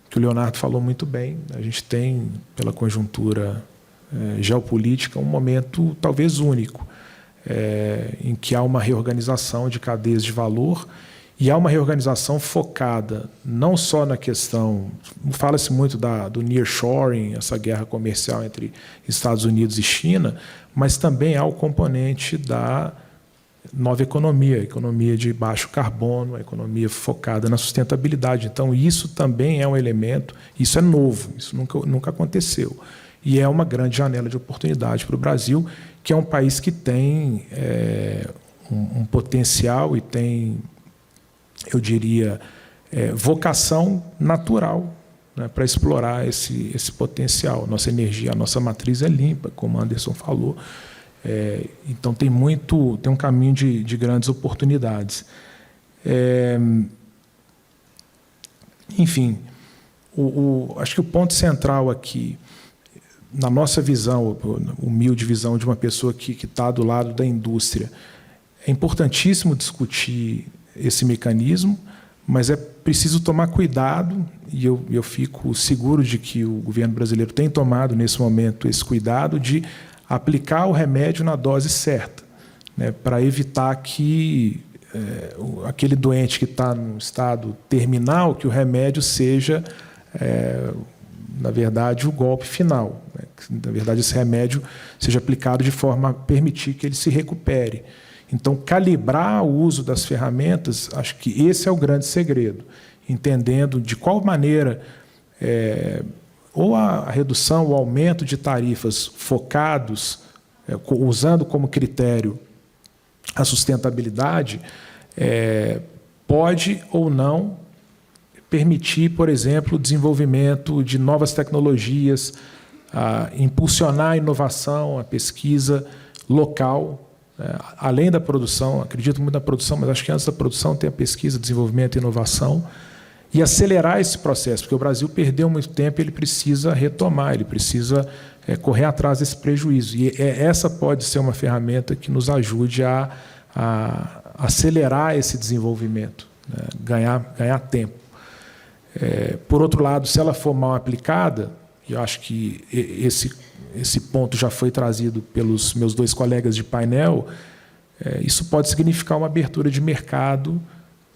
que o Leonardo falou muito bem. A gente tem, pela conjuntura geopolítica, um momento talvez único, em que há uma reorganização de cadeias de valor, e há uma reorganização focada não só na questão... Fala-se muito do nearshoring, essa guerra comercial entre Estados Unidos e China, mas também há o componente da nova economia, a economia de baixo carbono, a economia focada na sustentabilidade. Então, isso também é um elemento, isso é novo, isso nunca aconteceu. E é uma grande janela de oportunidade para o Brasil, que é um país que tem um potencial e tem... eu diria, vocação natural, né, para explorar esse potencial. Nossa energia, a nossa matriz é limpa, como o Anderson falou. Então, tem um caminho de grandes oportunidades. Enfim, acho que o ponto central aqui, na nossa visão, humilde visão de uma pessoa que está do lado da indústria, é importantíssimo discutir esse mecanismo, mas é preciso tomar cuidado, e eu fico seguro de que o governo brasileiro tem tomado, nesse momento, esse cuidado de aplicar o remédio na dose certa, né, para evitar que aquele doente que está no estado terminal, que o remédio seja, na verdade, o golpe final, né, que, na verdade, esse remédio seja aplicado de forma a permitir que ele se recupere. Então, calibrar o uso das ferramentas, acho que esse é o grande segredo, entendendo de qual maneira ou a redução, o aumento de tarifas focados, usando como critério a sustentabilidade, pode ou não permitir, por exemplo, o desenvolvimento de novas tecnologias, impulsionar a inovação, a pesquisa local, além da produção, acredito muito na produção, mas acho que antes da produção tem a pesquisa, desenvolvimento e inovação, e acelerar esse processo, porque o Brasil perdeu muito tempo, ele precisa retomar, ele precisa correr atrás desse prejuízo. E essa pode ser uma ferramenta que nos ajude a acelerar esse desenvolvimento, né? ganhar tempo. Por outro lado, se ela for mal aplicada, e eu acho que esse ponto já foi trazido pelos meus 2 colegas de painel, isso pode significar uma abertura de mercado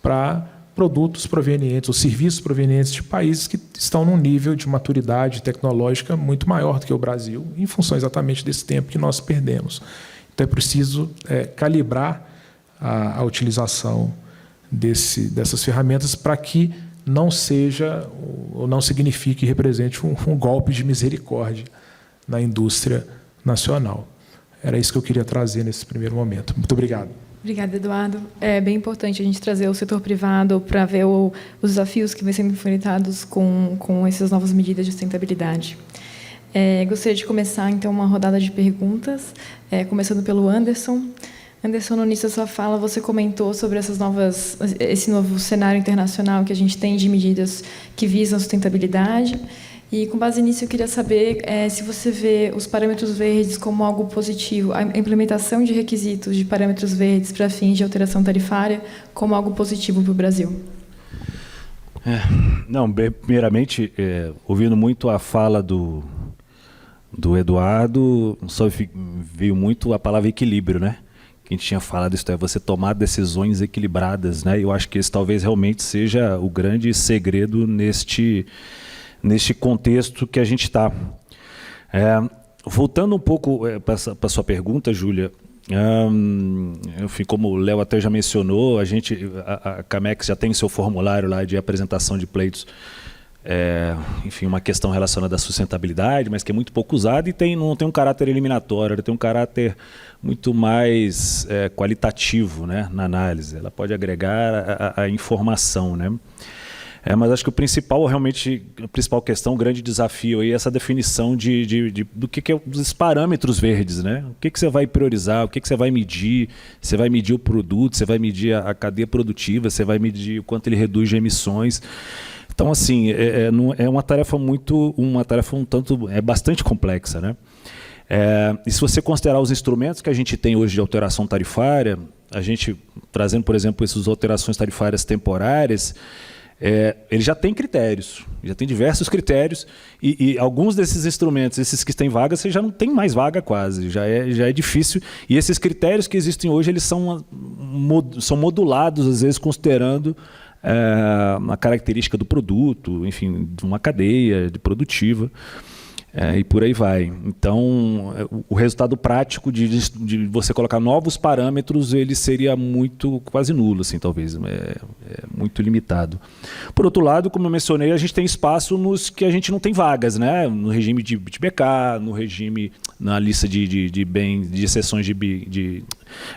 para produtos provenientes ou serviços provenientes de países que estão num nível de maturidade tecnológica muito maior do que o Brasil, em função exatamente desse tempo que nós perdemos. Então, é preciso calibrar a utilização dessas ferramentas para que não seja ou não signifique e represente um golpe de misericórdia na indústria nacional. Era isso que eu queria trazer nesse primeiro momento. Muito obrigado. Obrigada, Eduardo. É bem importante a gente trazer o setor privado para ver os desafios que vão sendo enfrentados com essas novas medidas de sustentabilidade. Gostaria de começar, então, uma rodada de perguntas, começando pelo Anderson. Anderson, no início da sua fala, você comentou sobre esse novo cenário internacional que a gente tem de medidas que visam a sustentabilidade. E, com base nisso, eu queria saber se você vê os parâmetros verdes como algo positivo, a implementação de requisitos de parâmetros verdes para fins de alteração tarifária como algo positivo para o Brasil. Não, primeiramente, ouvindo muito a fala do Eduardo, só veio muito a palavra equilíbrio, né? Que a gente tinha falado, isso é você tomar decisões equilibradas, né? Eu acho que esse talvez realmente seja o grande segredo neste contexto que a gente está. Voltando um pouco para a sua pergunta, Júlia, enfim, como o Léo até já mencionou, a Camex já tem seu formulário lá de apresentação de pleitos, enfim, uma questão relacionada à sustentabilidade, mas que é muito pouco usada e não tem um caráter eliminatório, ela tem um caráter muito mais qualitativo, né, na análise. Ela pode agregar a informação, né? Mas acho que a principal questão, o grande desafio aí é essa definição do que é os parâmetros verdes, né? O que você vai priorizar, o que você vai medir? Você vai medir o produto, você vai medir a cadeia produtiva, você vai medir o quanto ele reduz de emissões. Então, assim, é uma tarefa bastante complexa, né? E se você considerar os instrumentos que a gente tem hoje de alteração tarifária, a gente trazendo, por exemplo, essas alterações tarifárias temporárias, ele já tem critérios, já tem diversos critérios, e alguns desses instrumentos, esses que têm vaga, você já não tem mais vaga quase, já é difícil. E esses critérios que existem hoje, eles são modulados, às vezes, considerando a característica do produto, enfim, de uma cadeia produtiva. E por aí vai. Então, o resultado prático de você colocar novos parâmetros, ele seria quase nulo, assim, talvez, muito limitado. Por outro lado, como eu mencionei, a gente tem espaço nos que a gente não tem vagas, né? No regime de BK, na lista de bens, de exceções de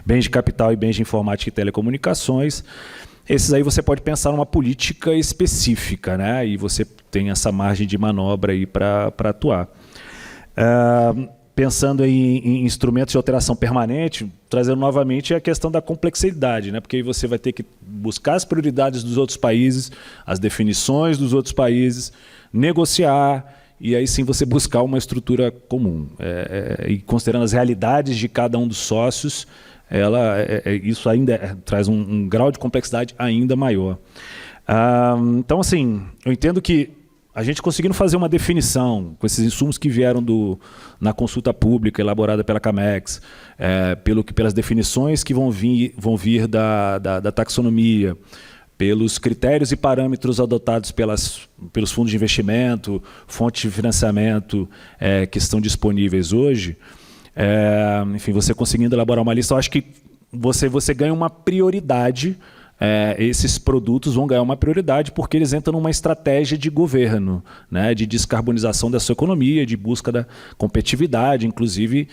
bens de capital e bens de informática e telecomunicações. Esses aí você pode pensar numa política específica, né? E você tem essa margem de manobra aí para atuar. Pensando em instrumentos de alteração permanente, trazendo novamente a questão da complexidade, né? Porque aí você vai ter que buscar as prioridades dos outros países, as definições dos outros países, negociar, e aí sim você buscar uma estrutura comum. E considerando as realidades de cada um dos sócios, isso ainda traz um grau de complexidade ainda maior. Então, assim, eu entendo que a gente conseguindo fazer uma definição com esses insumos que vieram na consulta pública elaborada pela Camex, pelas definições que vão vir da taxonomia, pelos critérios e parâmetros adotados pelos fundos de investimento, fontes de financiamento que estão disponíveis hoje, enfim, você conseguindo elaborar uma lista, eu acho que você ganha uma prioridade. Esses produtos vão ganhar uma prioridade porque eles entram numa estratégia de governo, né, de descarbonização da sua economia, de busca da competitividade, inclusive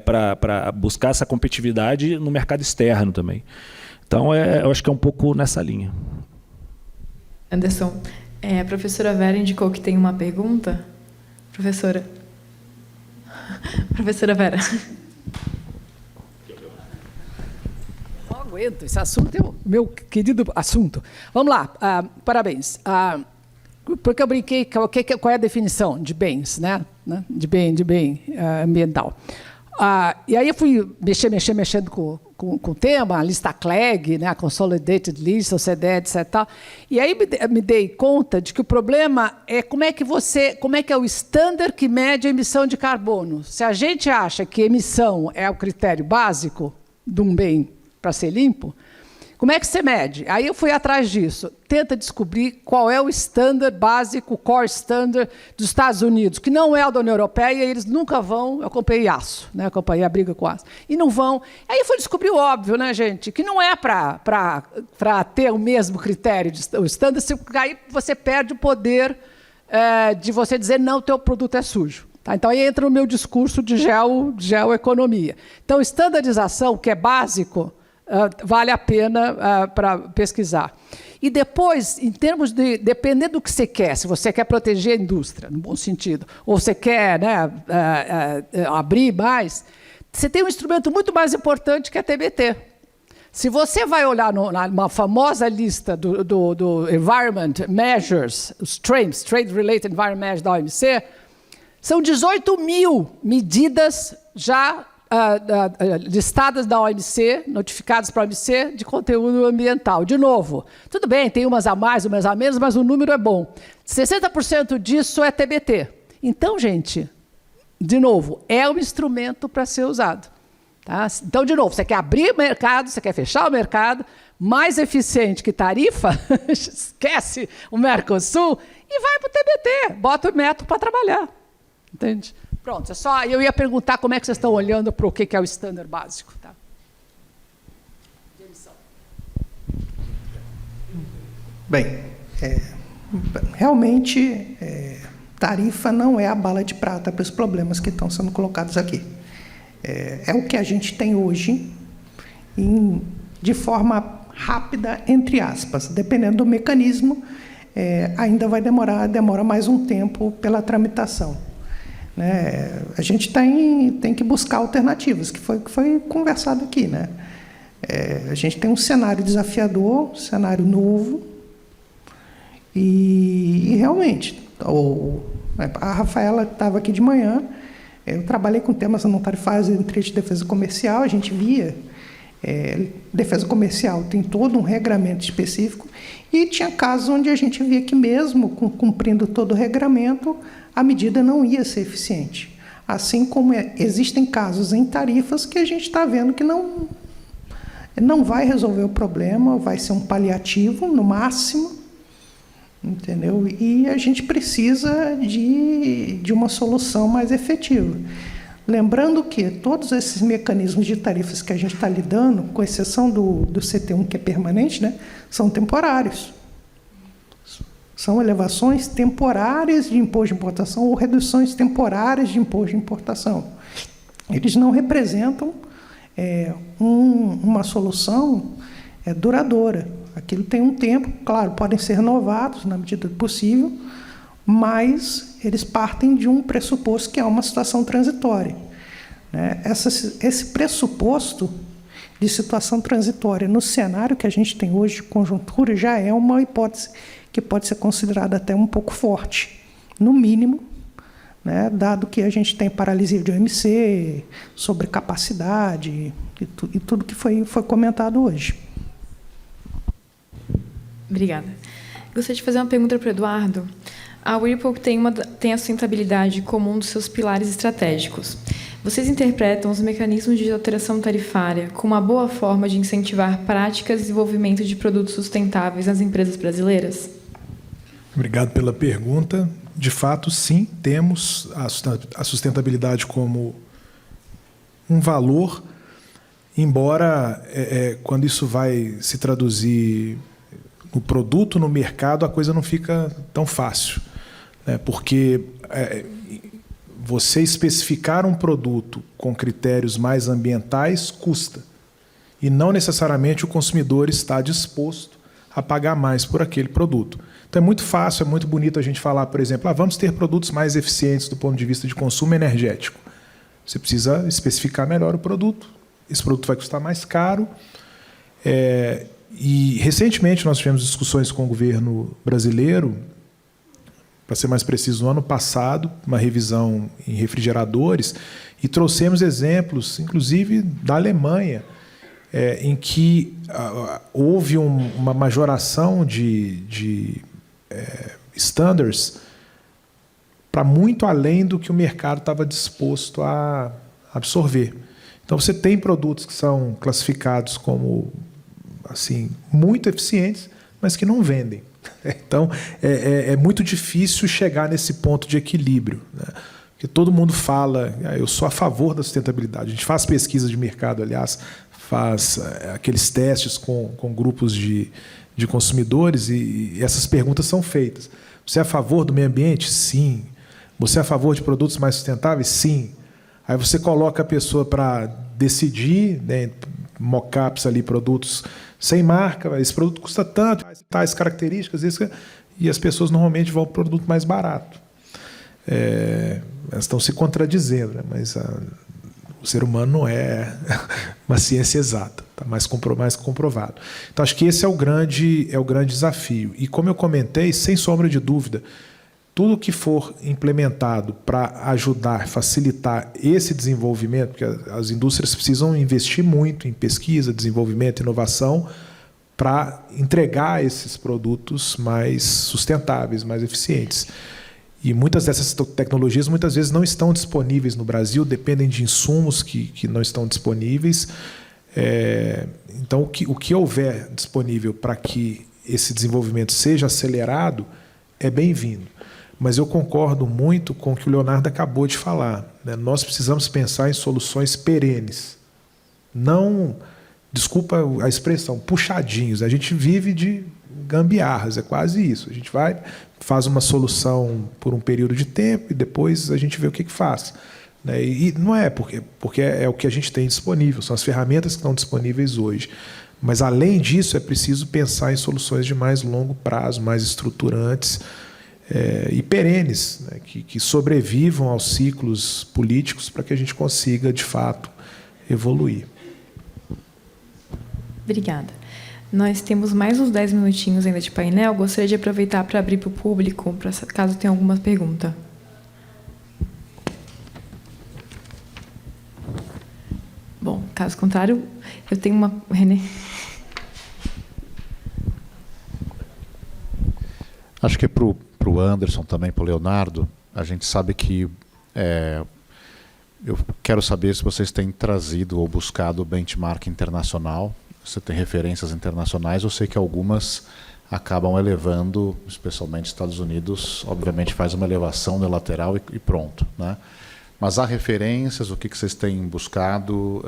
para buscar essa competitividade no mercado externo também. Então, eu acho que é um pouco nessa linha. Anderson, a professora Vera indicou que tem uma pergunta. Professora Vera. aguento, esse assunto é o meu querido assunto. Vamos lá, parabéns. Porque eu brinquei, qual é a definição de bens, né? De bem ambiental. E aí eu fui mexendo com o tema, a lista CLEG, né? A Consolidated List, o CDE, etc. Tal. E aí me dei conta de que o problema é como é que é o standard que mede a emissão de carbono. Se a gente acha que emissão é o critério básico de um bem para ser limpo, como é que você mede? Aí eu fui atrás disso. Tenta descobrir qual é o standard básico, o core standard dos Estados Unidos, que não é o da União Europeia, e eles nunca vão. Eu acompanhei aço, né? Acompanhei a briga com aço. E não vão. Aí eu fui descobrir o óbvio, né, gente? Que não é para ter o mesmo critério de o standard, aí você perde o poder de você dizer não, teu produto é sujo. Tá? Então aí entra o meu discurso de geoeconomia. Então, standardização, que é básico, vale a pena para pesquisar. E depois, em termos de... Dependendo do que você quer, se você quer proteger a indústria, no bom sentido, ou você quer, né, abrir mais, você tem um instrumento muito mais importante que é a TBT. Se você vai olhar numa famosa lista do Environment Measures, os TRAMs, Trade Related Environment Measures da OMC, são 18 mil medidas já listadas da OMC, notificadas para a OMC, de conteúdo ambiental. De novo, tudo bem, tem umas a mais, umas a menos, mas o número é bom. 60% disso é TBT. Então, gente, de novo, é um instrumento para ser usado. Tá? Então, de novo, você quer abrir o mercado, você quer fechar o mercado, mais eficiente que tarifa, esquece o Mercosul e vai para o TBT, bota o método para trabalhar. Entende? Pronto, eu ia perguntar como é que vocês estão olhando para o que é o standard básico. Tá? Bem, realmente, tarifa não é a bala de prata para os problemas que estão sendo colocados aqui. É o que a gente tem hoje, de forma rápida, entre aspas. Dependendo do mecanismo, ainda demora mais um tempo pela tramitação. Né? A gente tem que buscar alternativas, que foi conversado aqui. Né? A gente tem um cenário desafiador, um cenário novo, e realmente, a Rafaela estava aqui de manhã, eu trabalhei com temas não tarifários entre de defesa comercial, a gente via, defesa comercial tem todo um regramento específico, e tinha casos onde a gente via que mesmo cumprindo todo o regramento, a medida não ia ser eficiente. Assim como existem casos em tarifas que a gente está vendo que não vai resolver o problema, vai ser um paliativo, no máximo, entendeu? E a gente precisa de uma solução mais efetiva. Lembrando que todos esses mecanismos de tarifas que a gente está lidando, com exceção do CT1, que é permanente, né, são temporários. São elevações temporárias de imposto de importação ou reduções temporárias de imposto de importação. Eles não representam uma solução duradoura. Aquilo tem um tempo, claro, podem ser renovados na medida do possível, mas eles partem de um pressuposto que é uma situação transitória. Né? Esse pressuposto de situação transitória no cenário que a gente tem hoje de conjuntura já é uma hipótese que pode ser considerada até um pouco forte, no mínimo, né, dado que a gente tem paralisia de OMC, sobrecapacidade e tudo que foi comentado hoje. Obrigada. Gostaria de fazer uma pergunta para o Eduardo. A Whirlpool tem a sustentabilidade como um dos seus pilares estratégicos. Vocês interpretam os mecanismos de alteração tarifária como uma boa forma de incentivar práticas de desenvolvimento de produtos sustentáveis nas empresas brasileiras? Obrigado pela pergunta. De fato, sim, temos a sustentabilidade como um valor, embora quando isso vai se traduzir no produto, no mercado, a coisa não fica tão fácil, né? Porque você especificar um produto com critérios mais ambientais custa, e não necessariamente o consumidor está disposto a pagar mais por aquele produto. Então é muito fácil, é muito bonito a gente falar, por exemplo, vamos ter produtos mais eficientes do ponto de vista de consumo energético. Você precisa especificar melhor o produto, esse produto vai custar mais caro, E, recentemente, nós tivemos discussões com o governo brasileiro, para ser mais preciso, no ano passado, uma revisão em refrigeradores, e trouxemos exemplos, inclusive, da Alemanha, em que houve uma majoração de standards para muito além do que o mercado estava disposto a absorver. Então, você tem produtos que são classificados como assim, muito eficientes, mas que não vendem. Então, é muito difícil chegar nesse ponto de equilíbrio, né? Porque todo mundo fala, eu sou a favor da sustentabilidade. A gente faz pesquisa de mercado, aliás, faz aqueles testes com grupos de consumidores e essas perguntas são feitas. Você é a favor do meio ambiente? Sim. Você é a favor de produtos mais sustentáveis? Sim. Aí você coloca a pessoa para decidir, né, mockups ali, produtos sem marca, esse produto custa tanto, tais características, e as pessoas normalmente vão para o produto mais barato. Elas estão se contradizendo, né? Mas o ser humano não é uma ciência exata, está mais comprovado. Então, acho que esse é o grande desafio. E, como eu comentei, sem sombra de dúvida, tudo que for implementado para ajudar, facilitar esse desenvolvimento, porque as indústrias precisam investir muito em pesquisa, desenvolvimento, inovação, para entregar esses produtos mais sustentáveis, mais eficientes. E muitas dessas tecnologias, muitas vezes, não estão disponíveis no Brasil, dependem de insumos que não estão disponíveis. Então, o que houver disponível para que esse desenvolvimento seja acelerado é bem-vindo. Mas eu concordo muito com o que o Leonardo acabou de falar, né? Nós precisamos pensar em soluções perenes. Não, desculpa a expressão, puxadinhos. A gente vive de gambiarras, é quase isso. A gente faz uma solução por um período de tempo e depois a gente vê o que faz. Né? E não é porque é o que a gente tem disponível, são as ferramentas que estão disponíveis hoje. Mas, além disso, é preciso pensar em soluções de mais longo prazo, mais estruturantes, e perenes, né, que sobrevivam aos ciclos políticos para que a gente consiga, de fato, evoluir. Obrigada. Nós temos mais uns 10 minutinhos ainda de painel. Gostaria de aproveitar para abrir para o público, caso tenha alguma pergunta. Bom, caso contrário, eu tenho uma... René? Acho que para o Anderson, também para o Leonardo, a gente sabe que eu quero saber se vocês têm trazido ou buscado benchmark internacional, se tem referências internacionais. Eu sei que algumas acabam elevando, especialmente Estados Unidos, obviamente faz uma elevação unilateral e pronto, né? Mas há referências, o que vocês têm buscado?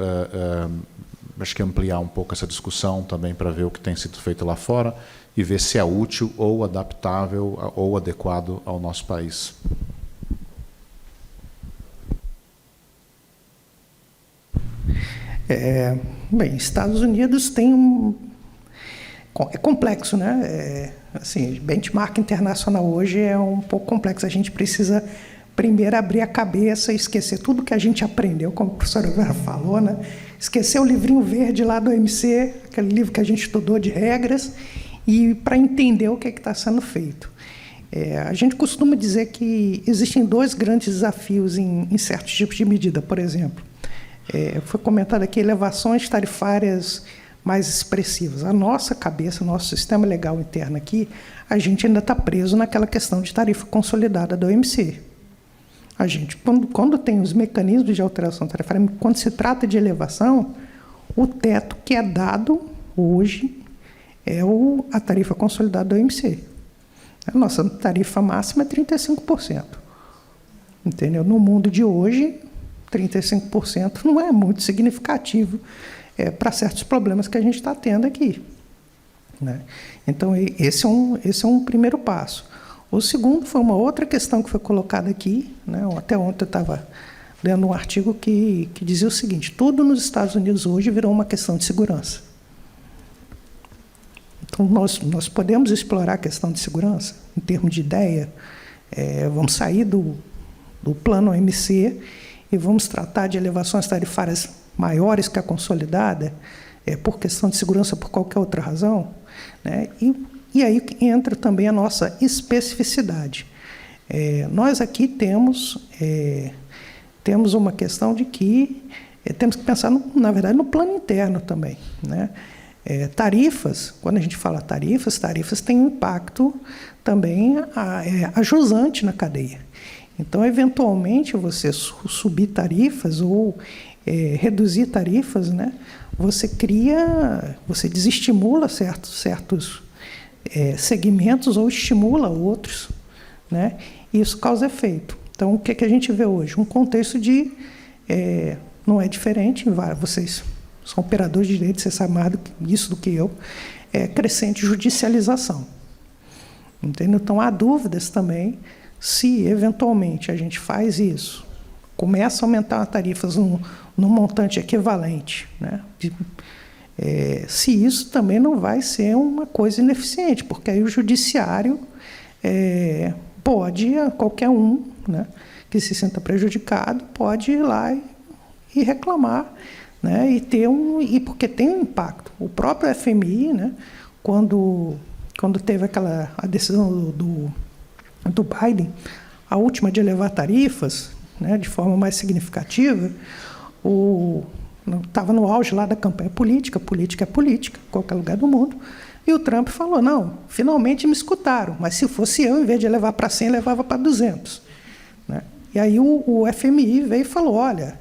Acho que ampliar um pouco essa discussão também para ver o que tem sido feito lá fora e ver se é útil ou adaptável ou adequado ao nosso país. Bem, Estados Unidos tem é complexo, né? Assim, benchmark internacional hoje é um pouco complexo. A gente precisa primeiro abrir a cabeça e esquecer tudo que a gente aprendeu, como a professora Vera falou, né? Esquecer o livrinho verde lá do OMC, aquele livro que a gente estudou de regras, e para entender o que está sendo feito. A gente costuma dizer que existem dois grandes desafios em certos tipos de medida. Por exemplo, foi comentado aqui elevações tarifárias mais expressivas. A nossa cabeça, nosso sistema legal interno aqui, a gente ainda está preso naquela questão de tarifa consolidada da OMC. A gente, quando tem os mecanismos de alteração tarifária, quando se trata de elevação, o teto que é dado hoje é a tarifa consolidada da OMC. A nossa tarifa máxima é 35%. Entendeu? No mundo de hoje, 35% não é muito significativo para certos problemas que a gente está tendo aqui, né? Então, esse é um primeiro passo. O segundo foi uma outra questão que foi colocada aqui, né? Até ontem eu estava lendo um artigo que dizia o seguinte: tudo nos Estados Unidos hoje virou uma questão de segurança. Então, nós podemos explorar a questão de segurança em termos de ideia. Vamos sair do plano OMC e vamos tratar de elevações tarifárias maiores que a consolidada. por questão de segurança, por qualquer outra razão, né? E aí entra também a nossa especificidade. Nós aqui temos uma questão de que temos que pensar, na verdade, no plano interno também, né? Tarifas, quando a gente fala tarifas têm um impacto também ajusante na cadeia. Então, eventualmente, você subir tarifas ou reduzir tarifas, né? Você desestimula certos segmentos ou estimula outros, né? E isso causa efeito. Então, o que a gente vê hoje? Um contexto de... não é diferente, vocês são operadores de direito, vocês sabem mais disso do que eu, crescente judicialização. Entendeu? Então, há dúvidas também se, eventualmente, a gente faz isso, começa a aumentar as tarifas num montante equivalente, né? Se isso também não vai ser uma coisa ineficiente, porque aí o judiciário pode, qualquer um, né, que se sinta prejudicado, pode ir lá e reclamar, né, e porque tem um impacto. O próprio FMI, né, quando teve a decisão do Biden, a última de elevar tarifas, né, de forma mais significativa, estava no auge lá da campanha política é política, em qualquer lugar do mundo, e o Trump falou, não, finalmente me escutaram, mas se fosse eu, em vez de levar para 100, levava para 200. Né? E aí o FMI veio e falou, olha,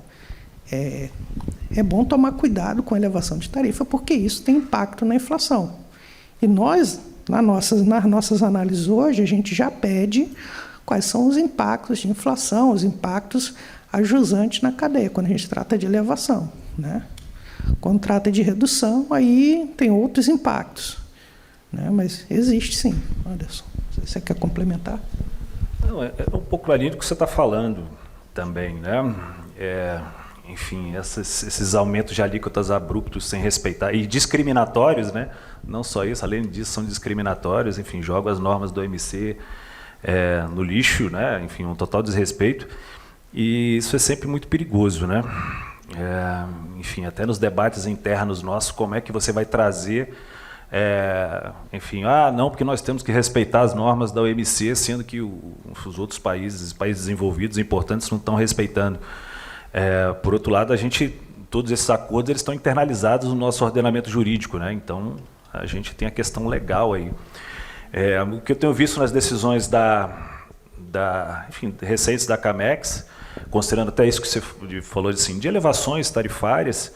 é bom tomar cuidado com a elevação de tarifa, porque isso tem impacto na inflação. E nós, nas nossas análises hoje, a gente já pede quais são os impactos de inflação, os impactos ajusantes na cadeia, quando a gente trata de elevação. Né? Quando trata de redução, aí tem outros impactos. Né? Mas existe sim, Anderson. Você quer complementar? Não, é um pouco ali do que você está falando também, né? Enfim, esses aumentos de alíquotas abruptos sem respeitar, e discriminatórios, né? Não só isso, além disso, são discriminatórios, enfim, jogam as normas do OMC no lixo, né? Enfim, um total desrespeito. E isso é sempre muito perigoso, né? Enfim, até nos debates internos nossos, como é que você vai trazer... enfim, não, porque nós temos que respeitar as normas da OMC, sendo que os outros países desenvolvidos, importantes, não estão respeitando. Por outro lado, todos esses acordos eles estão internalizados no nosso ordenamento jurídico, né? Então, a gente tem a questão legal aí. O que eu tenho visto nas decisões enfim, recentes da CAMEX, considerando até isso que você falou assim, de elevações tarifárias,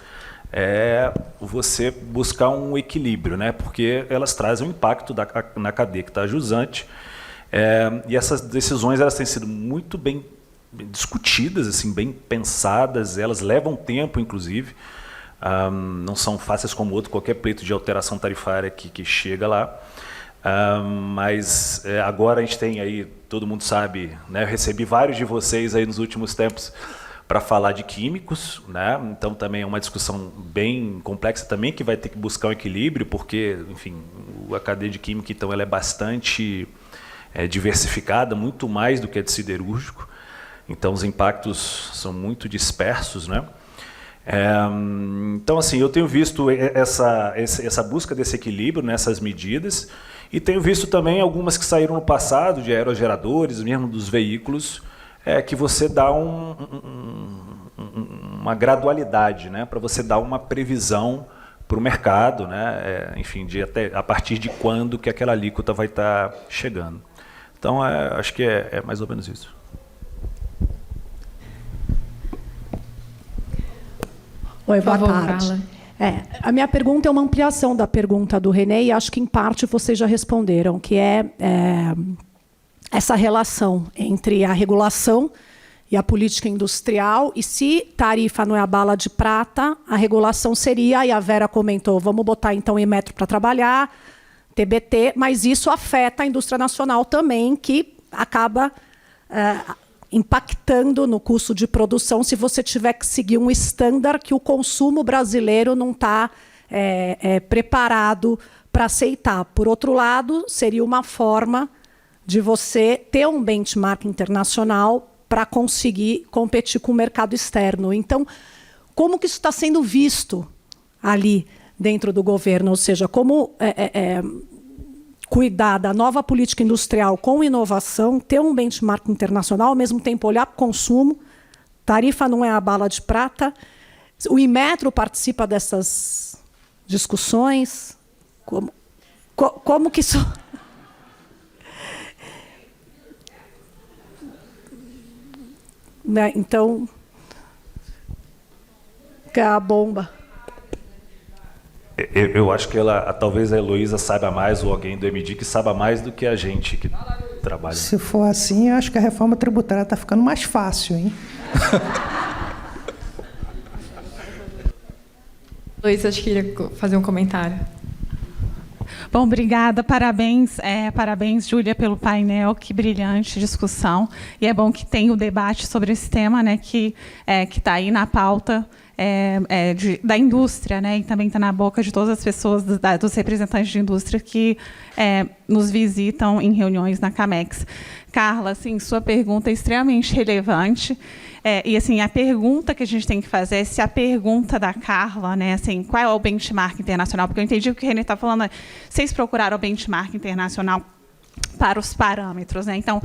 você buscar um equilíbrio, né? Porque elas trazem um impacto na cadeia que está jusante, e essas decisões elas têm sido muito bem discutidas, assim, bem pensadas, elas levam tempo, inclusive, não são fáceis como qualquer pleito de alteração tarifária que chega lá, mas agora a gente tem aí, todo mundo sabe, né? Eu recebi vários de vocês aí nos últimos tempos para falar de químicos, né? Então também é uma discussão bem complexa também, que vai ter que buscar um equilíbrio, porque, enfim, a cadeia de química, então, ela é bastante diversificada, muito mais do que a de siderúrgico, então os impactos são muito dispersos, né? Então, assim, eu tenho visto essa busca desse equilíbrio nessas medidas, e tenho visto também algumas que saíram no passado, de aerogeradores, mesmo dos veículos, que você dá uma gradualidade, né, para você dar uma previsão para o mercado, né, enfim, a partir de quando que aquela alíquota vai estar chegando. Então, acho que é mais ou menos isso. Oi, boa Por favor, tarde. Carla. A minha pergunta é uma ampliação da pergunta do René, e acho que, em parte, vocês já responderam, que essa relação entre a regulação e a política industrial, e se tarifa não é a bala de prata, a regulação seria, e a Vera comentou, vamos botar então Inmetro para trabalhar, TBT, mas isso afeta a indústria nacional também, que acaba impactando no custo de produção se você tiver que seguir um estándar que o consumo brasileiro não está preparado para aceitar. Por outro lado, seria uma forma de você ter um benchmark internacional para conseguir competir com o mercado externo. Então, como que isso está sendo visto ali dentro do governo, ou seja, como cuidar da nova política industrial com inovação, ter um benchmark internacional, ao mesmo tempo olhar para o consumo. Tarifa não é a bala de prata. O Inmetro participa dessas discussões. Como que isso... Né? Então, que é a bomba. Eu acho que talvez a Heloísa saiba mais, ou alguém do MD que saiba mais do que a gente que trabalha. Se for assim, eu acho que a reforma tributária está ficando mais fácil, hein? Luiz, acho que queria fazer um comentário. Bom, obrigada, parabéns, parabéns, Júlia, pelo painel, que brilhante discussão. E é bom que tem o debate sobre esse tema, né, que está aí na pauta da indústria, né, e também está na boca de todas as pessoas, dos representantes de indústria que nos visitam em reuniões na Camex. Carla, assim, sua pergunta é extremamente relevante. E assim, a pergunta que a gente tem que fazer é se a pergunta da Carla, né, assim, qual é o benchmark internacional? Porque eu entendi o que o René está falando. Vocês procuraram o benchmark internacional para os parâmetros, né? Então,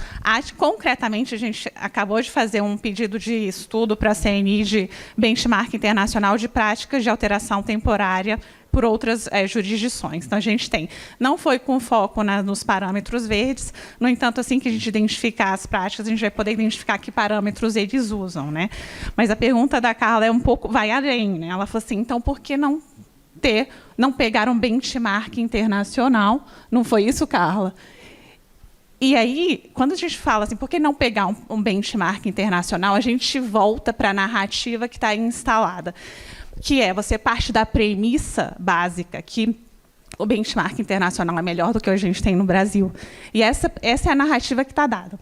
concretamente, a gente acabou de fazer um pedido de estudo para a CNI de benchmark internacional de práticas de alteração temporária por outras jurisdições. Então, a gente tem. Não foi com foco nos parâmetros verdes, no entanto, assim que a gente identificar as práticas, a gente vai poder identificar que parâmetros eles usam, né? Mas a pergunta da Carla vai além, né? Ela falou assim, então, por que não pegar um benchmark internacional? Não foi isso, Carla? E aí, quando a gente fala assim, por que não pegar um benchmark internacional, a gente volta para a narrativa que está instalada, que você parte da premissa básica que o benchmark internacional é melhor do que a gente tem no Brasil. E essa é a narrativa que está dada.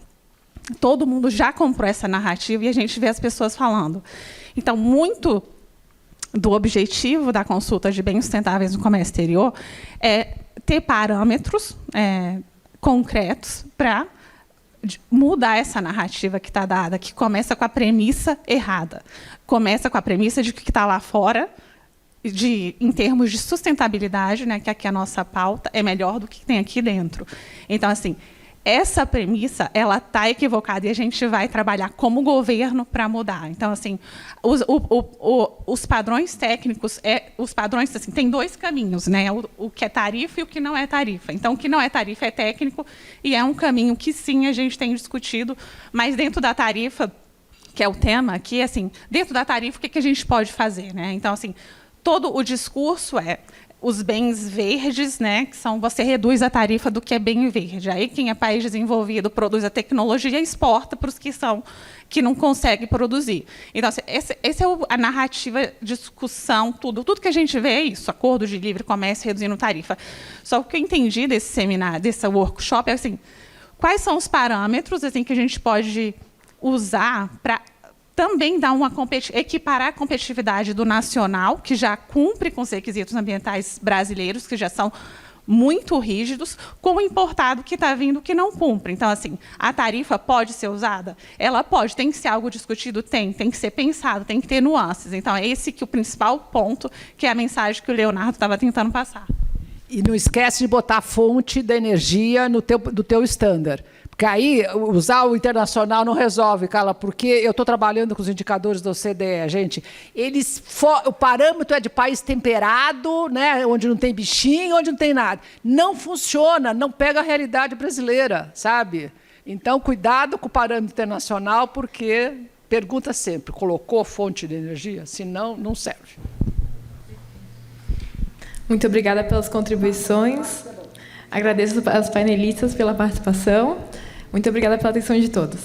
Todo mundo já comprou essa narrativa e a gente vê as pessoas falando. Então, muito do objetivo da consulta de bens sustentáveis no comércio exterior é ter parâmetros concretos para mudar essa narrativa que está dada, que começa com a premissa errada. Começa com a premissa de que o que está lá fora, em termos de sustentabilidade, né, que aqui a nossa pauta, é melhor do que tem aqui dentro. Então, assim, essa premissa ela está equivocada e a gente vai trabalhar como governo para mudar. Então, assim, os padrões técnicos, assim, tem dois caminhos, né? O que é tarifa e o que não é tarifa. Então, o que não é tarifa é técnico e é um caminho que, sim, a gente tem discutido, mas dentro da tarifa, que é o tema aqui, assim, dentro da tarifa, o que a gente pode fazer, né? Então, assim, todo o discurso os bens verdes, né, que são você reduz a tarifa do que é bem verde. Aí quem é país desenvolvido produz a tecnologia e exporta para os que não conseguem produzir. Então, essa é a narrativa, discussão, tudo que a gente vê é isso, acordo de livre comércio reduzindo tarifa. Só que o que eu entendi desse seminário, desse workshop, é assim, quais são os parâmetros assim, que a gente pode usar para também dar equiparar a competitividade do nacional, que já cumpre com os requisitos ambientais brasileiros, que já são muito rígidos, com o importado que está vindo que não cumpre. Então, assim, a tarifa pode ser usada? Ela pode. Tem que ser algo discutido? Tem que ser pensado, tem que ter nuances. Então, é esse que o principal ponto, que é a mensagem que o Leonardo estava tentando passar. E não esquece de botar a fonte da energia do teu standard. Porque aí, usar o internacional não resolve, Carla, porque eu estou trabalhando com os indicadores da OCDE, gente. O parâmetro é de país temperado, né, onde não tem bichinho, onde não tem nada. Não funciona, não pega a realidade brasileira, sabe? Então, cuidado com o parâmetro internacional, porque pergunta sempre, colocou fonte de energia? Senão, não serve. Muito obrigada pelas contribuições. Agradeço aos painelistas pela participação. Muito obrigada pela atenção de todos.